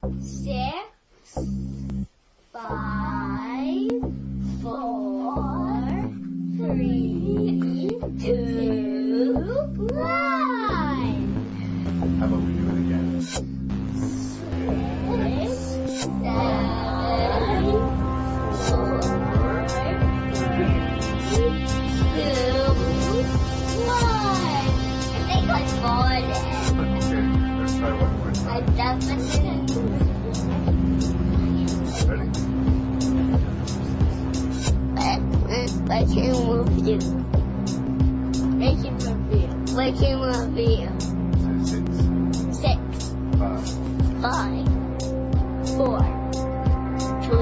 6, 5, 4, 3, 2, 1. How about we do it again? 6, 7, 4, 3, 2, 1. I think I got it. Okay, let's try one more I time. definitely Ready? Making review. Making review. 6, 6, 5, 5, 4, 3,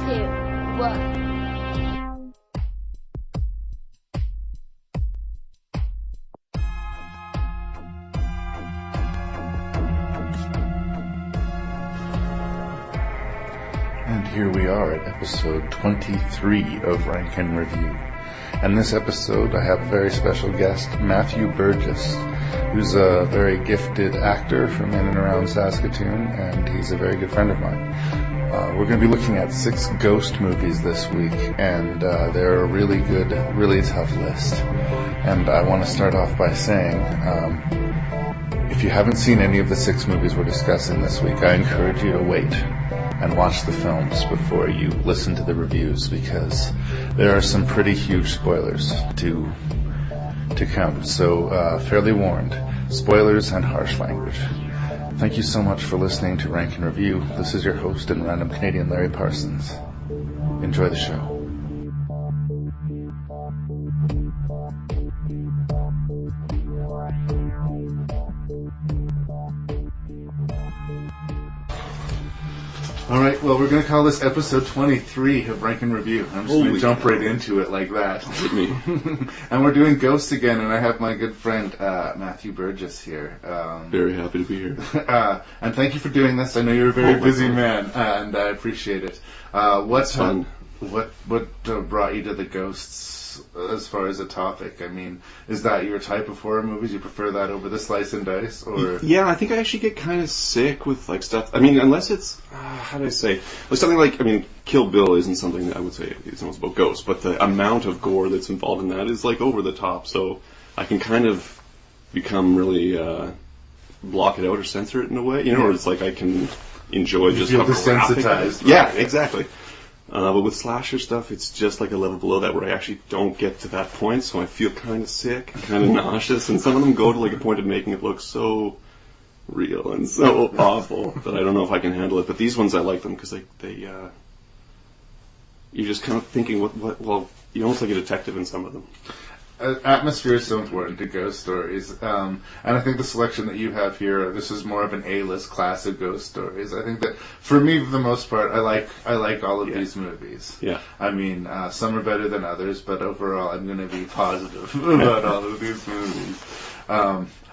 2, 1. And here we are at episode 23 of Rankin Review. And this episode I have a very special guest, Matthew Burgess, who's a very gifted actor from in and around Saskatoon, and he's a very good friend of mine. We're going to be looking at 6 ghost movies this week, and they're a really good, really tough list. And I want to start off by saying, if you haven't seen any of the 6 movies we're discussing this week, I encourage you to wait and watch the films before you listen to the reviews, because there are some pretty huge spoilers to come. So fairly warned, spoilers and harsh language. Thank you so much for listening to Rankin Review. This is your host and random Canadian, Larry Parsons. Enjoy the show. All right, well, we're going to call this episode 23 of Rankin Review. I'm just going to jump right into it like that. Hit me. And we're doing ghosts again, and I have my good friend Matthew Burgess here. Very happy to be here. And thank you for doing this. I know you're a very busy man, and I appreciate it. What's fun? What brought you to the ghosts as far as a topic? I mean, is that your type of horror movies? You prefer that over the slice and dice, or? Yeah, I think I actually get kind of sick with like stuff. I mean, unless it's how do I say? Like something like, I mean, Kill Bill isn't something that I would say it's almost about ghosts, but the amount of gore that's involved in that is like over the top. So I can kind of become really block it out or censor it in a way, you know, or it's like I can enjoy just feel how graphic it desensitized. is. Yeah, exactly. But with slasher stuff, it's just like a level below that, where I actually don't get to that point, so I feel kind of sick, kind of nauseous, and some of them go to like a point of making it look so real and so awful that I don't know if I can handle it. But these ones, I like them because they you're just kind of thinking, well, you're almost like a detective in some of them. Atmosphere is so important to ghost stories, and I think the selection that you have here, this is more of an A-list class of ghost stories. I think that, for me, for the most part, I like all of these movies. Yeah. I mean, some are better than others, but overall, I'm going to be positive about all of these movies.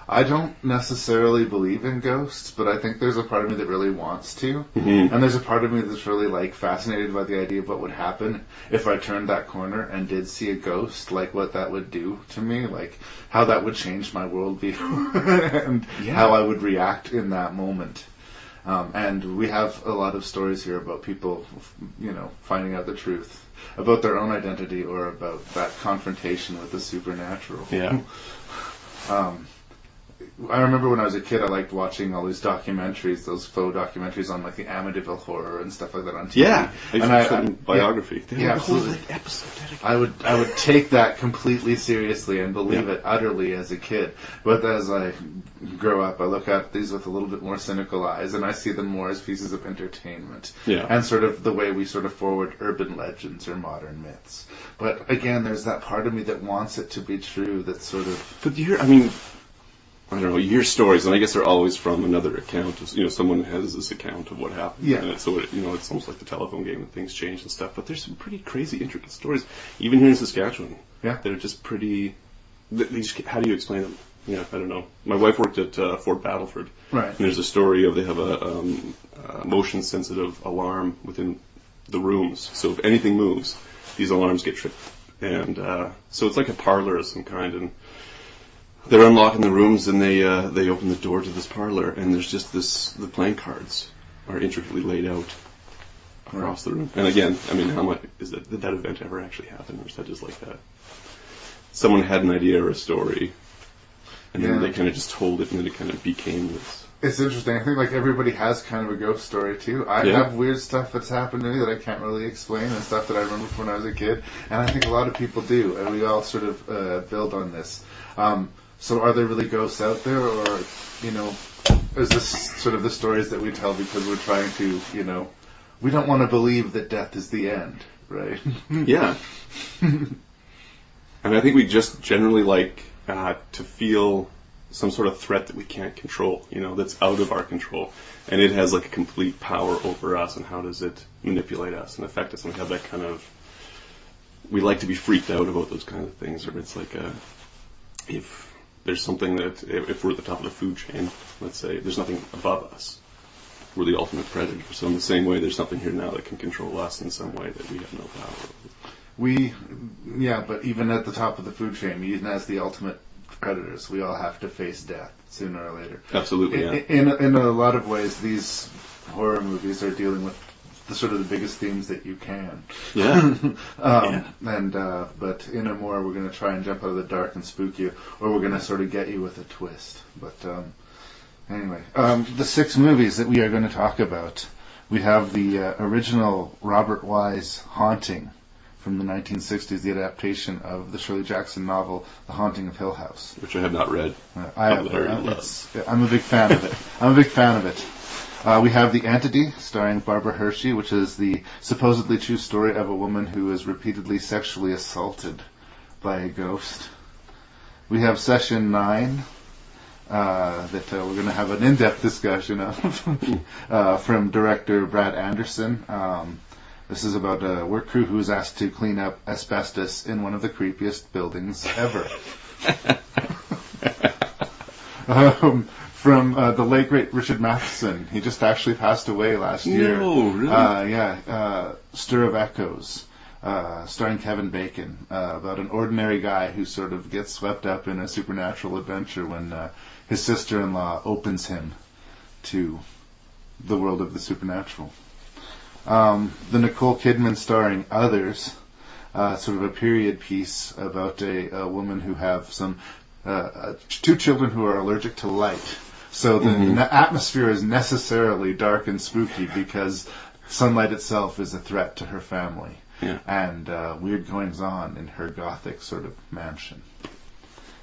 I don't necessarily believe in ghosts, but I think there's a part of me that really wants to. Mm-hmm. And there's a part of me that's really fascinated by the idea of what would happen if I turned that corner and did see a ghost, like what that would do to me, like how that would change my worldview and how I would react in that moment. And we have a lot of stories here about people, finding out the truth about their own identity or about that confrontation with the supernatural. Yeah. I remember when I was a kid, I liked watching all these documentaries, those faux documentaries on like the Amityville horror and stuff like that on TV. Yeah, and biography. Yeah, absolutely. I would take that completely seriously and believe it utterly as a kid. But as I grow up, I look at these with a little bit more cynical eyes, and I see them more as pieces of entertainment. Yeah. And sort of the way we sort of forward urban legends or modern myths. But again, there's that part of me that wants it to be true. That sort of. But I don't know, you hear stories, and I guess they're always from another account. Someone has this account of what happened. Yeah. And so, it's almost like the telephone game, and things change and stuff. But there's some pretty crazy, intricate stories, even here in Saskatchewan. Yeah. That are just pretty. How do you explain them? Yeah, I don't know. My wife worked at Fort Battleford. Right. And there's a story of they have a motion-sensitive alarm within the rooms. So if anything moves, these alarms get tripped. And so it's like a parlor of some kind, and they're unlocking the rooms and they open the door to this parlor, and there's just the playing cards are intricately laid out across the room. And again, I mean, how much did that event ever actually happen, or is that just like that? Someone had an idea or a story, and then they kind of just told it, and then it kind of became this. It's interesting. I think like everybody has kind of a ghost story too. I have weird stuff that's happened to me that I can't really explain, and stuff that I remember from when I was a kid. And I think a lot of people do, and we all sort of build on this. So are there really ghosts out there, or, you know, is this sort of the stories that we tell because we're trying to, you know, we don't want to believe that death is the end, right? Yeah. And I think we just generally like to feel some sort of threat that we can't control, you know, that's out of our control. And it has like a complete power over us, and how does it manipulate us and affect us? And we have that kind of, we like to be freaked out about those kind of things, or it's like if there's something that, if we're at the top of the food chain, let's say, there's nothing above us. We're the ultimate predator. So in the same way, there's something here now that can control us in some way that we have no power over. But even at the top of the food chain, even as the ultimate predators, we all have to face death sooner or later. Absolutely, yeah. In a lot of ways, these horror movies are dealing with the sort of the biggest themes that you can. Yeah. But in a more, we're going to try and jump out of the dark and spook you, or we're going to sort of get you with a twist. But anyway, the 6 movies that we are going to talk about, we have the original Robert Wise Haunting from the 1960s, the adaptation of the Shirley Jackson novel The Haunting of Hill House, which I have not read. I'm a big fan of it. We have The Entity, starring Barbara Hershey, which is the supposedly true story of a woman who is repeatedly sexually assaulted by a ghost. We have Session 9, that we're going to have an in-depth discussion of, from director Brad Anderson. This is about a work crew who is asked to clean up asbestos in one of the creepiest buildings ever. From the late, great Richard Matheson. He just actually passed away last year. No, really? Stir of Echoes, starring Kevin Bacon, about an ordinary guy who sort of gets swept up in a supernatural adventure when his sister-in-law opens him to the world of the supernatural. The Nicole Kidman starring Others, sort of a period piece about a woman who have some 2 children who are allergic to light. So the atmosphere is necessarily dark and spooky because sunlight itself is a threat to her family. Yeah. And weird goings on in her gothic sort of mansion.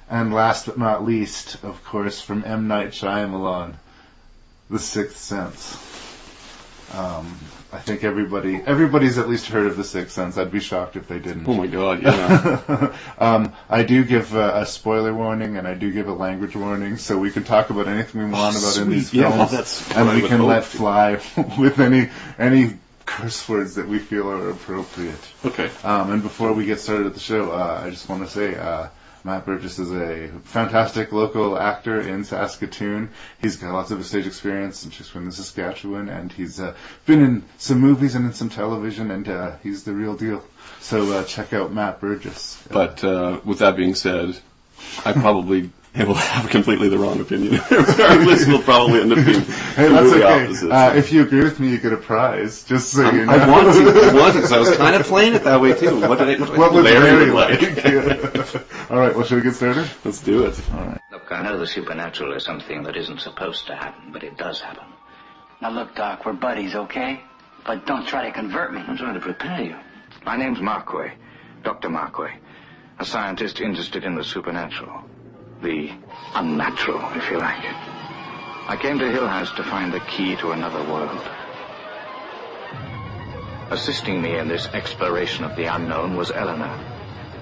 And last but not least, of course, from M. Night Shyamalan, The Sixth Sense. I think everybody's at least heard of The Sixth Sense. I'd be shocked if they didn't. Oh my God, yeah. I do give a spoiler warning, and I do give a language warning, so we can talk about anything we want about in these films, and we can let fly with any curse words that we feel are appropriate. Okay. And before we get started at the show, I just want to say, Matt Burgess is a fantastic local actor in Saskatoon. He's got lots of stage experience in Shakespeare, Saskatchewan, and he's been in some movies and in some television, and he's the real deal. So check out Matt Burgess. But with that being said, I probably will have completely the wrong opinion. Our list will probably end up being completely opposite. If you agree with me, you get a prize. Just so you know. I want to, because I was kind of playing it that way too. What would Larry like? All right, well, should we get started? Let's do it. All right. Look, I know the supernatural is something that isn't supposed to happen, but it does happen. Now look, Doc, we're buddies, okay? But don't try to convert me. I'm trying to prepare you. My name's Marquay, Dr. Marquay, a scientist interested in the supernatural. The unnatural, if you like. I came to Hill House to find the key to another world. Assisting me in this exploration of the unknown was Eleanor,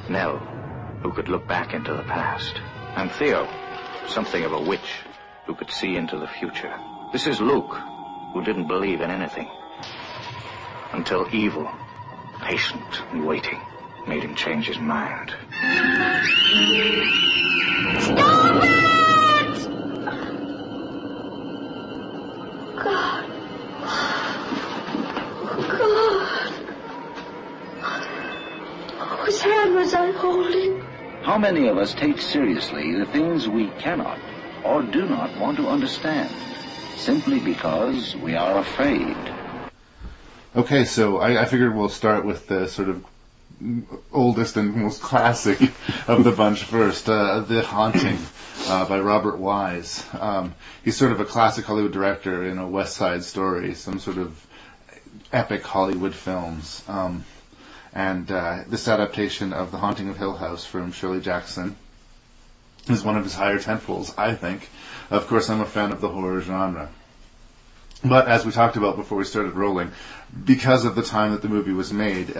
Nell, who could look back into the past, and Theo, something of a witch, who could see into the future. This is Luke, who didn't believe in anything, until evil, patient and waiting, made him change his mind. Stop it! God. God. Whose hand was I holding? How many of us take seriously the things we cannot or do not want to understand, simply because we are afraid? Okay, so I figured we'll start with the sort of oldest and most classic of the bunch first, The Haunting by Robert Wise. He's sort of a classic Hollywood director in a West Side Story, some sort of epic Hollywood films. And this adaptation of The Haunting of Hill House from Shirley Jackson is one of his higher tentpoles, I think. Of course, I'm a fan of the horror genre. But as we talked about before we started rolling, because of the time that the movie was made,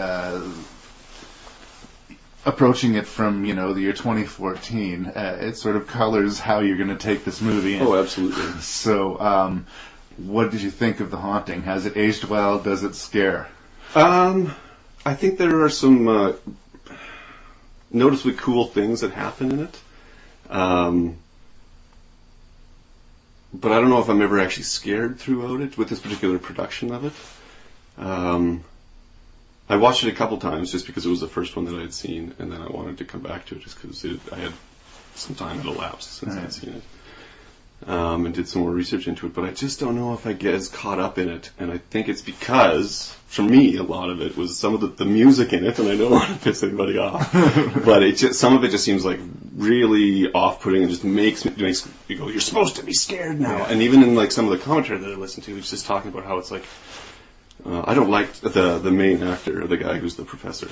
approaching it from, the year 2014, it sort of colors how you're going to take this movie in. Oh, absolutely. So, what did you think of The Haunting? Has it aged well? Does it scare? I think there are some noticeably cool things that happen in it. But I don't know if I'm ever actually scared throughout it with this particular production of it. I watched it a couple times just because it was the first one that I had seen, and then I wanted to come back to it just because I had some time had elapsed since I'd seen it. And did some more research into it, but I just don't know if I get as caught up in it, and I think it's because, for me, a lot of it was some of the music in it, and I don't want to piss anybody off, but some of it just seems like really off-putting and just makes you go, you're supposed to be scared now. And even in like some of the commentary that I listened to, he's just talking about how it's like, I don't like the main actor, the guy who's the professor.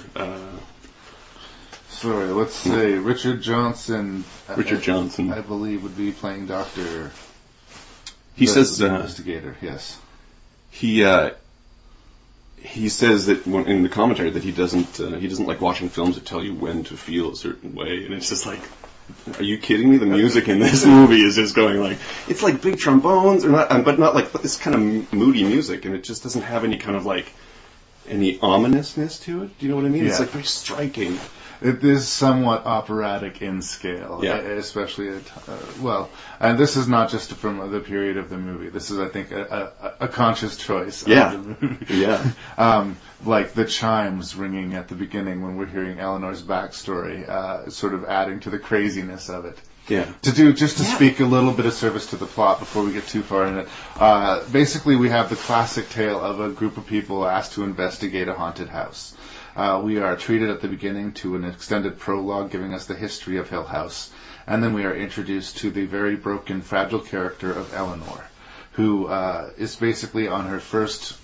Sorry, let's say Richard Johnson. Richard Johnson, I believe, would be playing Dr. He says investigator. Yes. He says that in the commentary that he doesn't like watching films that tell you when to feel a certain way, and it's just like, are you kidding me? The music in this movie is just going like, it's like big trombones, but not like this kind of moody music, and it just doesn't have any kind of like any ominousness to it. Do you know what I mean? Yeah. It's like very striking. It is somewhat operatic in scale, especially and this is not just from the period of the movie. This is, I think, a conscious choice of the movie. Yeah. Like the chimes ringing at the beginning when we're hearing Eleanor's backstory, sort of adding to the craziness of it. Yeah. To speak a little bit of service to the plot before we get too far in it. Basically, we have the classic tale of a group of people asked to investigate a haunted house. We are treated at the beginning to an extended prologue giving us the history of Hill House, and then we are introduced to the very broken, fragile character of Eleanor, who is basically on her first.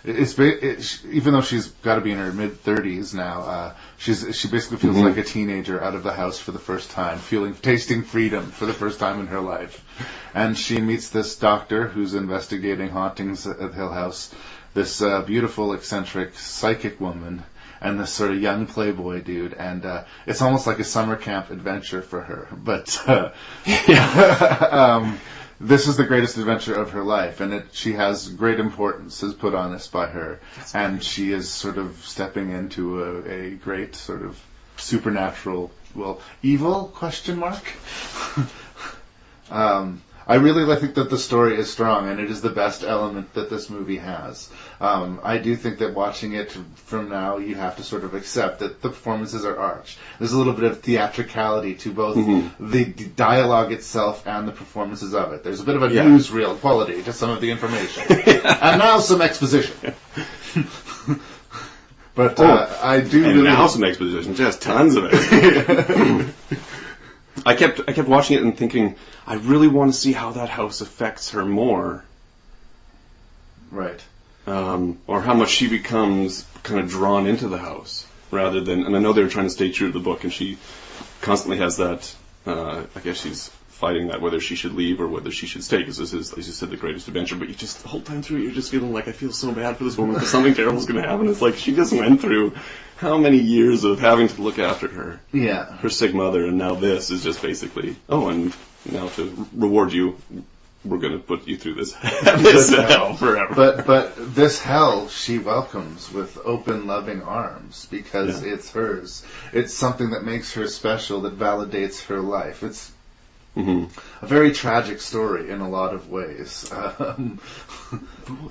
Even though she's got to be in her mid-30s now, she basically feels like a teenager out of the house for the first time, tasting freedom for the first time in her life, and she meets this doctor who's investigating hauntings at Hill House. This beautiful, eccentric, psychic woman, and this sort of young playboy dude, and it's almost like a summer camp adventure for her. But this is the greatest adventure of her life, and she has great importance is put on this by her, and she is sort of stepping into a great sort of supernatural, evil ? I really think that the story is strong, and it is the best element that this movie has. I do think that watching it from now, you have to sort of accept that the performances are arch. There's a little bit of theatricality to both the dialogue itself and the performances of it. There's a bit of a newsreel quality to some of the information. And now some exposition. But I do and really... now some exposition, just tons of it. I kept watching it and thinking, I really want to see how that house affects her more. Right. Or how much she becomes kind of drawn into the house, rather than, and I know they were trying to stay true to the book, and she constantly has that, I guess she's fighting that whether she should leave or whether she should stay, because this is, as you said, the greatest adventure, but you just, the whole time through, you're just feeling like, I feel so bad for this woman, because something terrible is going to happen. It's like, she just went through how many years of having to look after her sick mother, and now this is just basically, and now to reward you, we're going to put you through this hell forever. But this hell she welcomes with open, loving arms, because it's hers. It's something that makes her special, that validates her life. It's a very tragic story in a lot of ways.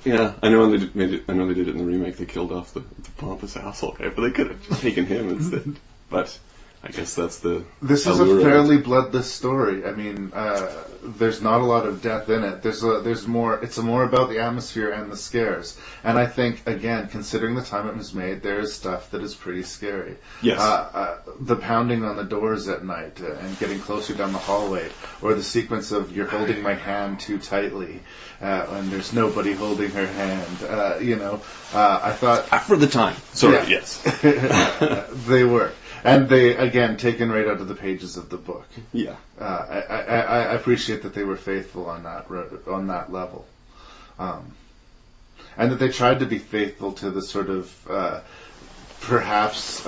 Yeah, I know they did it in the remake. They killed off the pompous asshole guy, but they could have taken him instead. But I guess that's the. This is allure a of it. fairly bloodless story. I mean, there's not a lot of death in it. There's more. It's more about the atmosphere and the scares. And I think, again, considering the time it was made, there is stuff that is pretty scary. Yes. The pounding on the doors at night and getting closer down the hallway, or the sequence of you're holding my hand too tightly, and there's nobody holding her hand. I thought For the time. Sorry. Yeah. Yes. they were. And they, again, taken right out of the pages of the book. Yeah. I appreciate that they were faithful on that level, and that they tried to be faithful to the sort of perhaps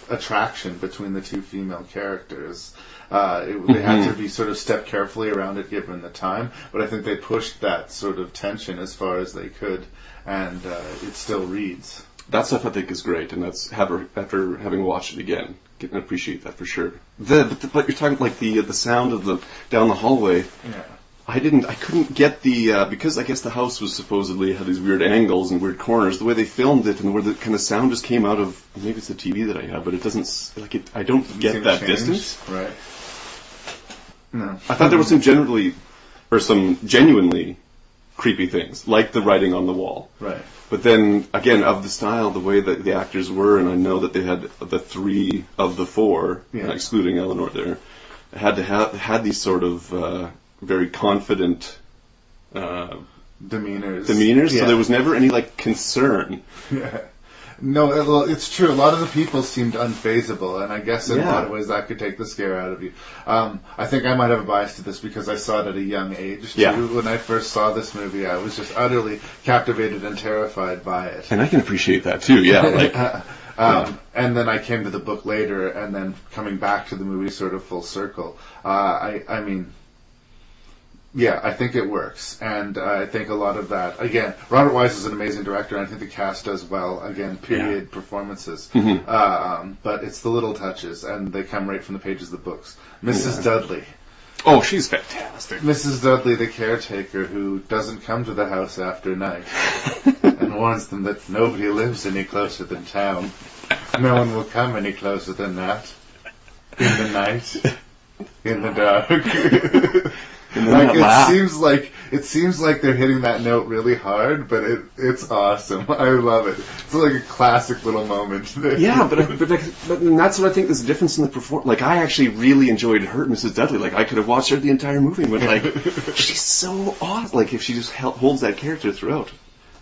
attraction between the two female characters. They had to be sort of step carefully around it given the time, but I think they pushed that sort of tension as far as they could, and it still reads. That stuff I think is great, and that's after having watched it again, can appreciate that for sure. But you're talking like the sound of the down the hallway. Yeah. I couldn't get the because I guess the house was supposedly had these weird angles and weird corners. The way they filmed it and where the kind of sound just came out of, maybe it's the TV that I have, but it doesn't like it. I don't get that distance. Right. No. I thought there was some genuinely creepy things, like the writing on the wall. Right. But then, again, of the style, the way that the actors were, and I know that they had the 3 of the 4, Yeah. excluding Eleanor there, had these sort of very confident Demeanors. demeanors, so there was never any, like, concern. Yeah. No, well, it's true. A lot of the people seemed unfazable, and I guess in a lot of ways that could take the scare out of you. I think I might have a bias to this because I saw it at a young age, too. Yeah. When I first saw this movie, I was just utterly captivated and terrified by it. And I can appreciate that, too, yeah. Like, And then I came to the book later, and then coming back to the movie sort of full circle. I mean... Yeah, I think it works, and I think a lot of that. Again, Robert Wise is an amazing director, and I think the cast does well. Again, period performances, but it's the little touches, and they come right from the pages of the books. Mrs. Dudley, oh, she's fantastic. Mrs. Dudley, the caretaker, who doesn't come to the house after night, and warns them that nobody lives any closer than town. No one will come any closer than that. In the night, in the dark. It seems like they're hitting that note really hard, but it's awesome. I love it. It's like a classic little moment. Yeah, but that's what I think is the difference in the performance. Like, I actually really enjoyed her, Mrs. Dudley. Like, I could have watched her the entire movie, but like, she's so awesome. Like, if she just holds that character throughout.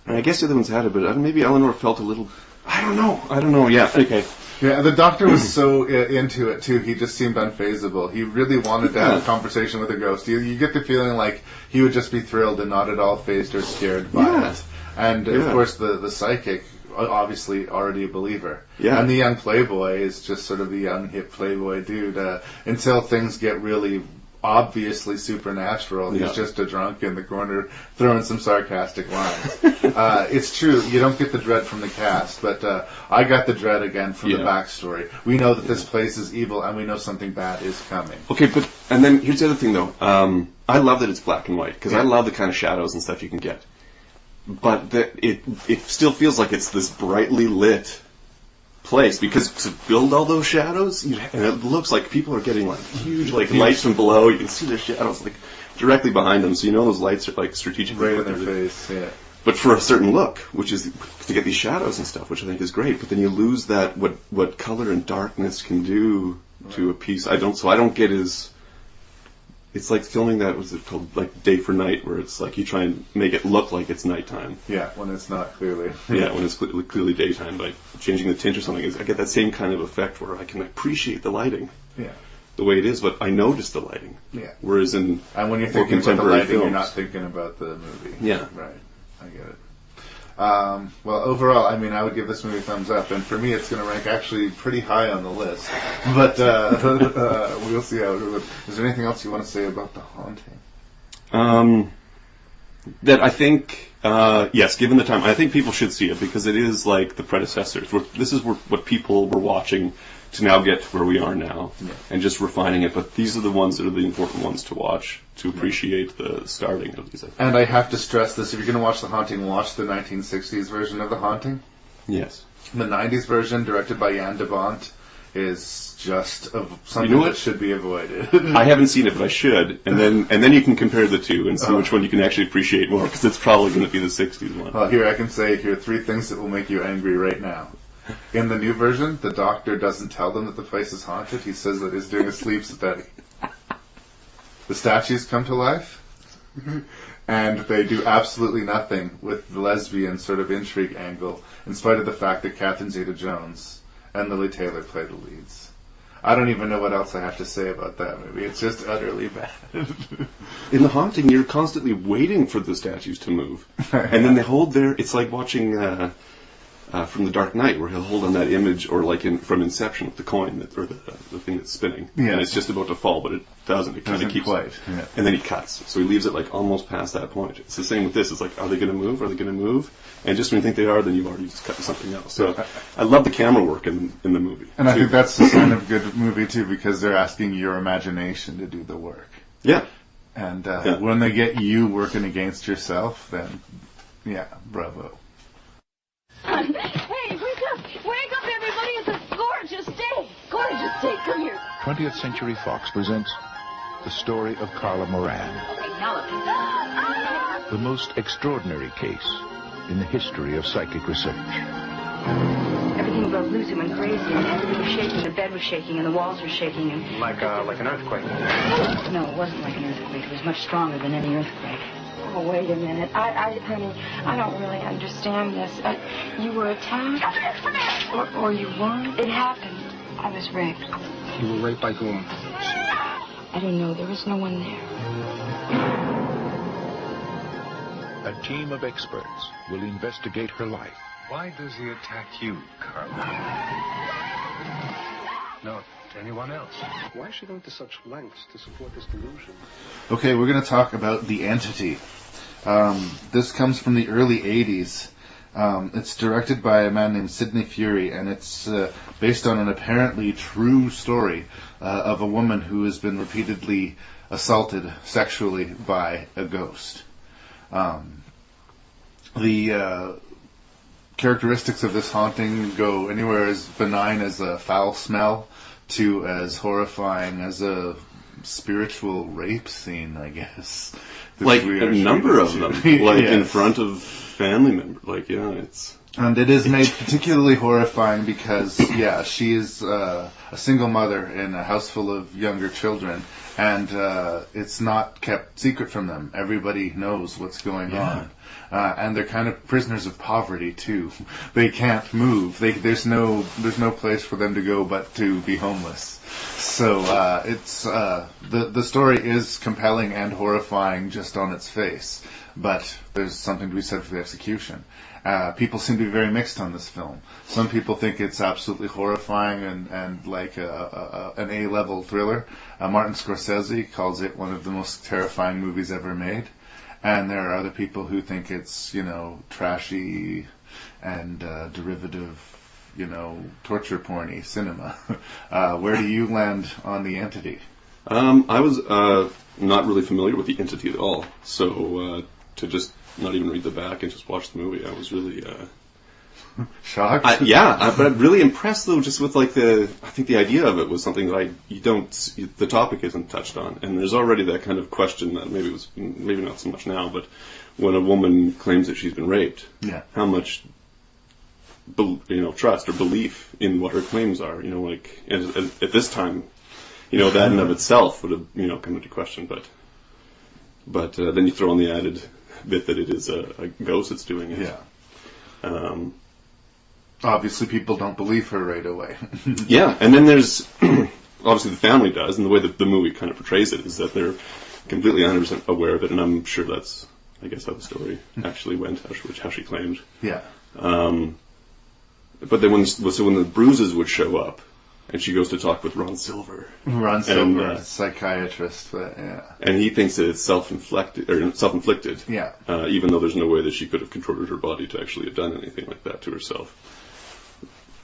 And I guess the other ones had it, but maybe Eleanor felt a little. I don't know. Yeah. Okay. Yeah, the doctor was so into it too. He just seemed unfazable. He really wanted to have a conversation with a ghost. You get the feeling like he would just be thrilled and not at all fazed or scared by it. And of course, the psychic, obviously already a believer. Yeah. And the young playboy is just sort of the young hip playboy dude. Until things get really obviously supernatural, he's just a drunk in the corner throwing some sarcastic lines. It's true, you don't get the dread from the cast, but I got the dread again from the backstory. We know that this place is evil, and we know something bad is coming. Okay, and then here's the other thing though. I love that it's black and white, because I love the kind of shadows and stuff you can get. But it still feels like it's this brightly lit place, because to build all those shadows, and it looks like people are getting like huge like lights from below. You can see the shadows like directly behind them, so you know those lights are like strategically right in their face. Yeah. But for a certain look, which is to get these shadows and stuff, which I think is great. But then you lose that what color and darkness can do to a piece. I don't get as. It's like filming that, what's it called, like Day for Night, where it's like you try and make it look like it's nighttime. Yeah, when it's not clearly. Yeah, when it's clearly daytime, by changing the tint or something. I get that same kind of effect where I can appreciate the lighting. Yeah. The way it is, but I notice the lighting. Yeah. Whereas in and when you're more thinking about the contemporary lighting, films, you're not thinking about the movie. Yeah. Right. I get it. Well, overall, I mean, I would give this movie a thumbs up, and for me, it's going to rank actually pretty high on the list. But we'll see how it goes. Is there anything else you want to say about The Haunting? That I think, yes, given the time, I think people should see it, because it is like the predecessors. This is what people were watching to now get to where we are now, and just refining it. But these are the ones that are the important ones to watch to appreciate the starting of these. And I have to stress this: if you're going to watch The Haunting, watch the 1960s version of The Haunting. Yes. The 90s version, directed by Jan de Bont, is just something You know what? that should be avoided. I haven't seen it, but I should. And then you can compare the two and see which one you can actually appreciate more, because it's probably going to be the 60s one. Well, here I can say, here are 3 things that will make you angry right now. In the new version, the doctor doesn't tell them that the place is haunted. He says that he's doing a sleep study. The statues come to life, and they do absolutely nothing with the lesbian sort of intrigue angle, in spite of the fact that Catherine Zeta-Jones and Lily Taylor play the leads. I don't even know what else I have to say about that movie. It's just utterly bad. In The Haunting, you're constantly waiting for the statues to move. And then they hold their... It's like watching from The Dark Knight, where he'll hold on that image, or like from Inception, with the coin, or the thing that's spinning. Yeah. And it's just about to fall, but it doesn't. It kind of keeps... quite. Yeah. And then he cuts. So he leaves it like almost past that point. It's the same with this. It's like, are they going to move? Are they going to move? And just when you think they are, then you've already just cut to something else. So I love the camera work in the movie. And I think that's the sign of a good movie, too, because they're asking your imagination to do the work. Yeah. And when they get you working against yourself, then, yeah, bravo. Hey, wake up! Wake up, everybody! It's a gorgeous day! Gorgeous day! Come here. 20th Century Fox presents the story of Carla Moran, Okay, now look. the most extraordinary case in the history of psychic research. Everything broke loose and went crazy, and everything was shaking. The bed was shaking, and the walls were shaking, and... Like an earthquake. No, it wasn't like an earthquake. It was much stronger than any earthquake. Oh, wait a minute. Honey, I don't really understand this. You were attacked? Or you weren't? It happened. I was raped. You were raped by whom? I don't know. There was no one there. A team of experts will investigate her life. Why does he attack you, Carla? Not anyone else. Why is she going to such lengths to support this delusion? Okay, we're going to talk about The Entity. This comes from the early 80s. It's directed by a man named Sidney Furie, and it's based on an apparently true story of a woman who has been repeatedly assaulted sexually by a ghost. The characteristics of this haunting go anywhere as benign as a foul smell to as horrifying as a spiritual rape scene, I guess. Like a number of them, like yes. in front of family members. Like, yeah, it's... And it is made particularly horrifying because, yeah, she is a single mother in a house full of younger children, and it's not kept secret from them. Everybody knows what's going on. And they're kind of prisoners of poverty, too. They can't move. There's no place for them to go but to be homeless. So it's the story is compelling and horrifying just on its face, but there's something to be said for the execution. People seem to be very mixed on this film. Some people think it's absolutely horrifying and like an A-level thriller. Martin Scorsese calls it one of the most terrifying movies ever made. And there are other people who think it's, trashy and derivative, torture porny cinema. Where do you land on The Entity? I was not really familiar with The Entity at all. So to just not even read the back and just watch the movie, I was really... shocked? But I'm really impressed, though, just with, I think the idea of it was something that the topic isn't touched on. And there's already that kind of question that maybe not so much now, but when a woman claims that she's been raped, how much, trust or belief in what her claims are, and at this time, that in of itself would have, come into question, but then you throw in the added bit that it is a ghost that's doing it. Yeah. Obviously, people don't believe her right away. Yeah, and then there's obviously the family does, and the way that the movie kind of portrays it is that they're completely 100% aware of it, and I'm sure that's, I guess, how the story actually went, how she claimed. Yeah. But then when the bruises would show up, and she goes to talk with Ron Silver. Ron Silver, psychiatrist, yeah. And he thinks that it's self-inflicted. Yeah. Even though there's no way that she could have contorted her body to actually have done anything like that to herself.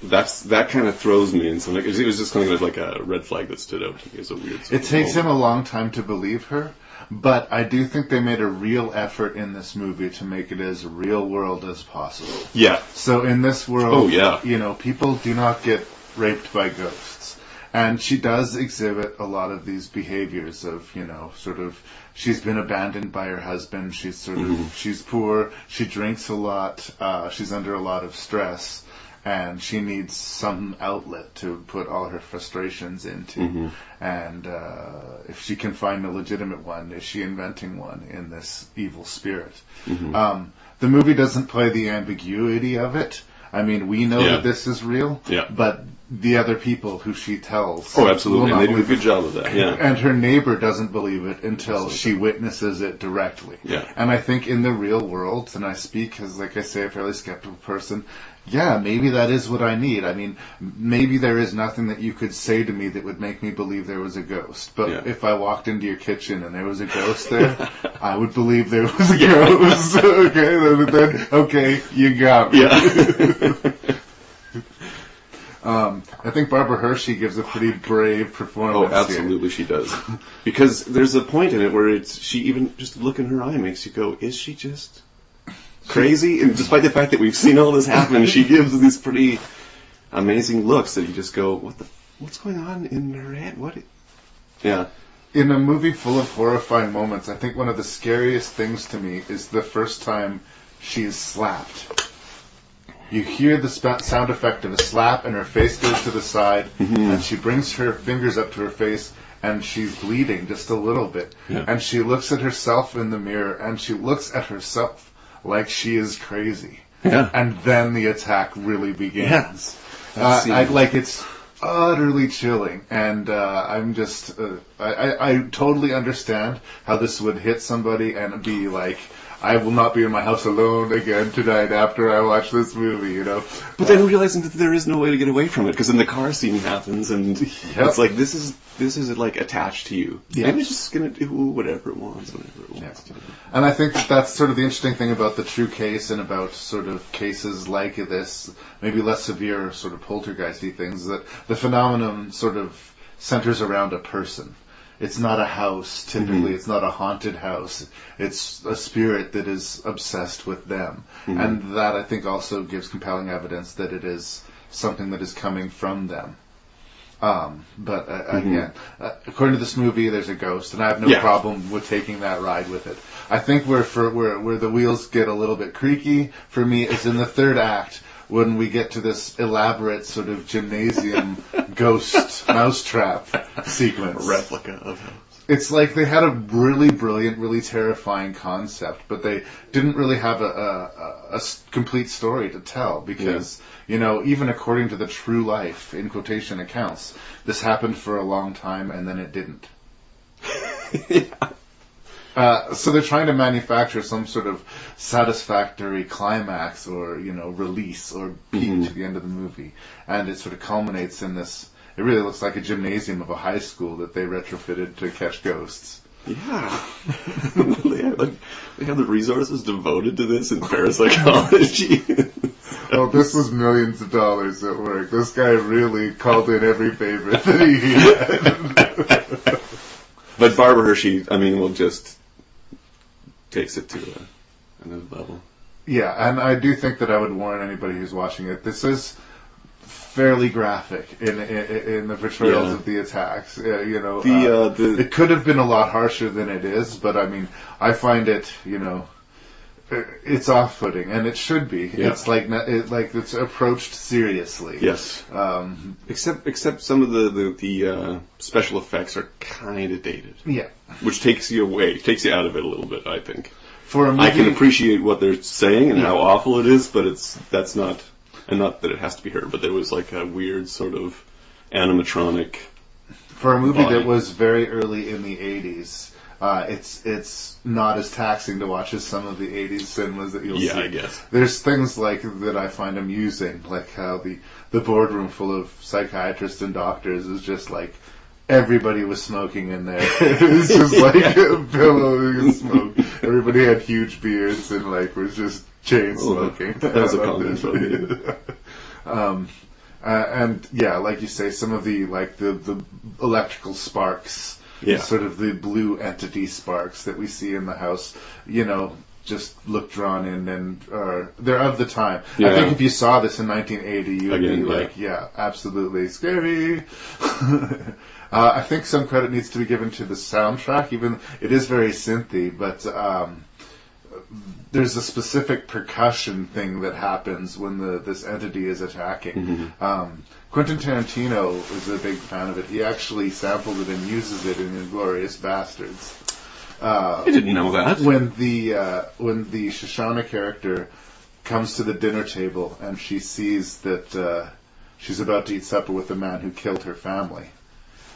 That kind of throws me in something. It was just kind of like a red flag that stood out to me as a weird. It takes him a long time to believe her, but I do think they made a real effort in this movie to make it as real world as possible. Yeah. So in this world, yeah. People do not get raped by ghosts. And she does exhibit a lot of these behaviors of, you know, sort of, she's been abandoned by her husband, she's sort of, she's poor, she drinks a lot, she's under a lot of stress, and she needs some outlet to put all her frustrations into. And if she can find a legitimate one, is she inventing one in this evil spirit? The movie doesn't play the ambiguity of it. I mean, we know that this is real, but the other people who she tells... Oh, absolutely. And they do a good job of that, yeah. And her neighbor doesn't believe it until she witnesses it directly. Yeah. And I think in the real world, and I speak as, like I say, a fairly skeptical person, yeah, maybe that is what I need. I mean, maybe there is nothing that you could say to me that would make me believe there was a ghost. But if I walked into your kitchen and there was a ghost there, I would believe there was a ghost. then, okay, you got me. Yeah. I think Barbara Hershey gives a pretty brave performance. Oh, absolutely she does. Because there's a point in it where she even, just look in her eye makes you go, is she just crazy? And despite the fact that we've seen all this happen, she gives these pretty amazing looks that you just go, what's going on in her head? Yeah. In a movie full of horrifying moments, I think one of the scariest things to me is the first time she is slapped. You hear the sound effect of a slap, and her face goes to the side, and she brings her fingers up to her face, and she's bleeding just a little bit. Yeah. And she looks at herself in the mirror, and she looks at herself like she is crazy. Yeah. And then the attack really begins. It's utterly chilling, and I'm just... I totally understand how this would hit somebody and be like... I will not be in my house alone again tonight after I watch this movie, you know. But then realizing that there is no way to get away from it, because then the car scene happens, and it's like, this is like attached to you. Yeah. Maybe it's just going to do whatever it wants, whenever it wants to. And I think that's sort of the interesting thing about the true case and about sort of cases like this, maybe less severe sort of poltergeisty things, that the phenomenon sort of centers around a person. It's not a house, typically. It's not a haunted house. It's a spirit that is obsessed with them. And that, I think, also gives compelling evidence that it is something that is coming from them. Again, according to this movie, there's a ghost, and I have no problem with taking that ride with it. I think where the wheels get a little bit creaky, for me, is in the third act, when we get to this elaborate sort of gymnasium ghost mousetrap sequence. A replica of it. It's like they had a really brilliant, really terrifying concept, but they didn't really have a complete story to tell because, you know, even according to the true life, in quotation accounts, this happened for a long time and then it didn't. So they're trying to manufacture some sort of satisfactory climax or, you know, release or peak to the end of the movie. And it sort of culminates in this, it really looks like a gymnasium of a high school that they retrofitted to catch ghosts. Yeah. they have the resources devoted to this in parapsychology. Well, this was millions of dollars at work. This guy really called in every favor that he had. But Barbara Hershey, I mean, will just takes it to another level. Yeah, and I do think that I would warn anybody who's watching it. This is fairly graphic in the portrayals of the attacks. You know, it could have been a lot harsher than it is, but I mean, I find it, you know, it's off-putting, and it should be. Yeah. It's like it's approached seriously. Yes. Except some of the special effects are kind of dated. Yeah. Which takes you out of it a little bit, I think. For a movie, I can appreciate what they're saying and how awful it is, but that's not, and not that it has to be heard, but there was like a weird sort of animatronic. For a movie that was very early in the 80s. It's not as taxing to watch as some of the 80s cinemas that you'll see. Yeah, I guess. There's things like that I find amusing, like how the boardroom full of psychiatrists and doctors is just like everybody was smoking in there. It's just like a billowing of smoke. Everybody had huge beards and like was just chain smoking. That was a comment. And yeah, like you say, some of the electrical sparks. Yeah. Sort of the blue entity sparks that we see in the house. You know, just look drawn in, and they're of the time. Yeah. I think if you saw this in 1980, you would Again, be like, yeah, absolutely scary. I think some credit needs to be given to the soundtrack, even it is very synthy, but there's a specific percussion thing that happens when this entity is attacking. Quentin Tarantino is a big fan of it. He actually sampled it and uses it in Inglourious Bastards. I didn't know that. When the Shoshana character comes to the dinner table and she sees that she's about to eat supper with the man who killed her family.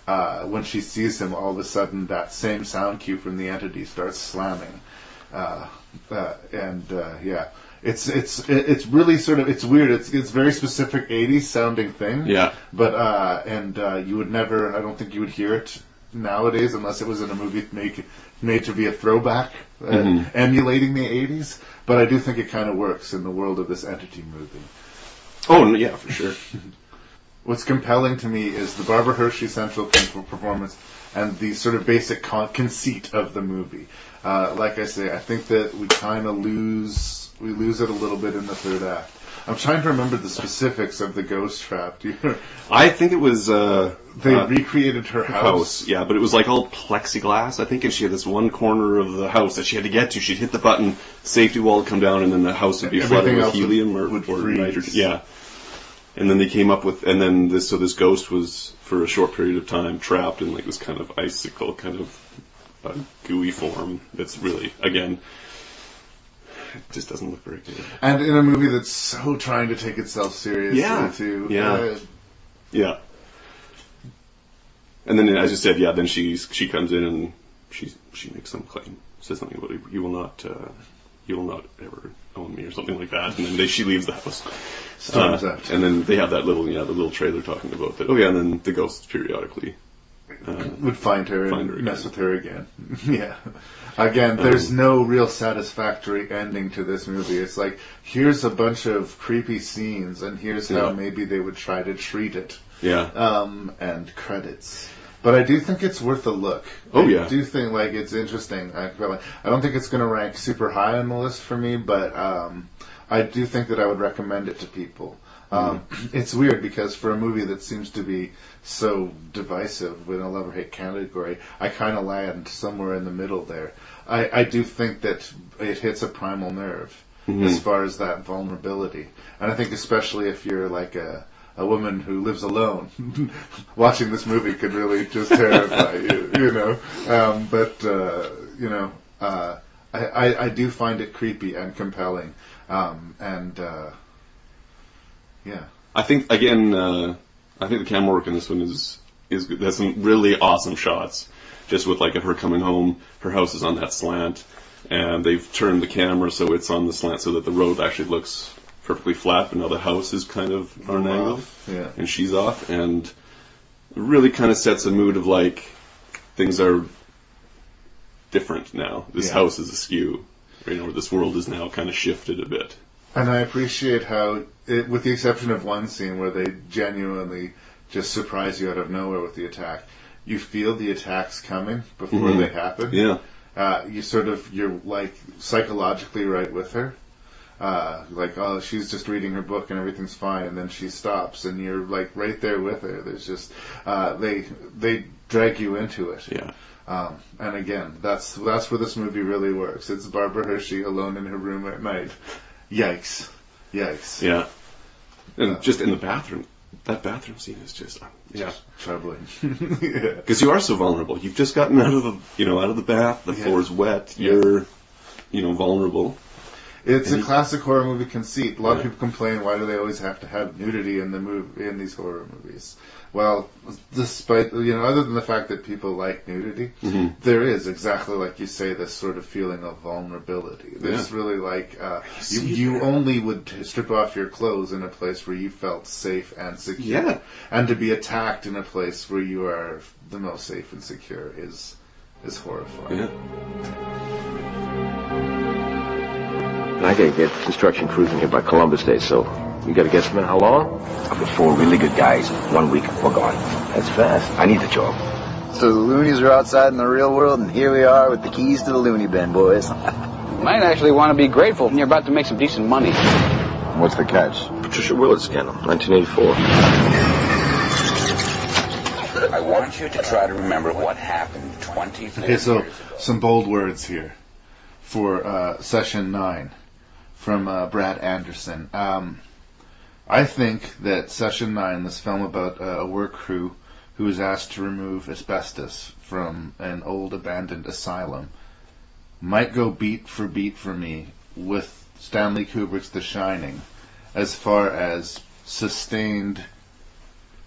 When she sees him, all of a sudden that same sound cue from the entity starts slamming. It's really sort of, it's weird. It's very specific 80s sounding thing. Yeah. But you would never, I don't think you would hear it nowadays unless it was in a movie made to be a throwback, emulating the 80s. But I do think it kind of works in the world of this Entity movie. Oh, yeah, for sure. What's compelling to me is the Barbara Hershey central performance and the sort of basic conceit of the movie. Like I say, I think that we kind of lose it a little bit in the third act. I'm trying to remember the specifics of the ghost trap. I think it was... they recreated her house. Yeah, but it was like all plexiglass, I think, and she had this one corner of the house that she had to get to. She'd hit the button, safety wall would come down, and then the house would be flooded with helium or nitrogen. Yeah. And then they came up with... And then this ghost was, for a short period of time, trapped in like this kind of icicle, kind of gooey form that's really, again... It just doesn't look very good. And in a movie that's so trying to take itself seriously, too. Yeah. And then, as you said, then she comes in and she makes some claim, says something about you will not ever own me or something like that. And then she leaves the house. Storms out. And then they have that little the little trailer talking about that. Oh yeah, and then the ghosts periodically would find her and mess with her again. Yeah. Again, there's no real satisfactory ending to this movie. It's like, here's a bunch of creepy scenes, and here's how maybe they would try to treat it. Yeah. And credits. But I do think it's worth a look. Oh, yeah. I do think, it's interesting. I don't think it's going to rank super high on the list for me, but I do think that I would recommend it to people. It's weird because for a movie that seems to be so divisive in a love or hate category, I kind of land somewhere in the middle there. I do think that it hits a primal nerve as far as that vulnerability. And I think especially if you're like a woman who lives alone, watching this movie could really just terrify you, I do find it creepy and compelling. I think the camera work in this one is good. There's some really awesome shots, just with of her coming home. Her house is on that slant, and they've turned the camera so it's on the slant so that the road actually looks perfectly flat, but now the house is kind of on an angle, and she's off, and it really kind of sets a mood of things are different now. This house is askew, or this world is now kind of shifted a bit. And I appreciate how, with the exception of one scene where they genuinely just surprise you out of nowhere with the attack, you feel the attacks coming before they happen. Yeah. You're psychologically right with her. She's just reading her book and everything's fine, and then she stops and you're right there with her. There's just, they drag you into it. Yeah. And again, that's where this movie really works. It's Barbara Hershey alone in her room at night. Yikes. Yeah. And just in the bathroom, that bathroom scene is just troubling. Because you are so vulnerable. You've just gotten out of the bath, the floor's wet, you're, vulnerable. It's a classic horror movie conceit. A lot of people complain, why do they always have to have nudity in these horror movies? Well, despite, other than the fact that people like nudity, there is, exactly like you say, this sort of feeling of vulnerability. There's really you only would strip off your clothes in a place where you felt safe and secure. Yeah. And to be attacked in a place where you are the most safe and secure is horrifying. Yeah. I gotta get construction crews in here by Columbus Day, so you gotta get them in how long? I've got 4 really good guys. 1 week, we're gone. That's fast. I need the job. So the loonies are outside in the real world, and here we are with the keys to the loony bin, boys. might actually want to be grateful when you're about to make some decent money. What's the catch? Patricia Willard scandal, 1984. I want you to try to remember what happened 24 Okay, so years ago. some bold words here for Session 9 from Brad Anderson. I think that Session 9, this film about a work crew who is asked to remove asbestos from an old abandoned asylum, might go beat for me with Stanley Kubrick's The Shining as far as sustained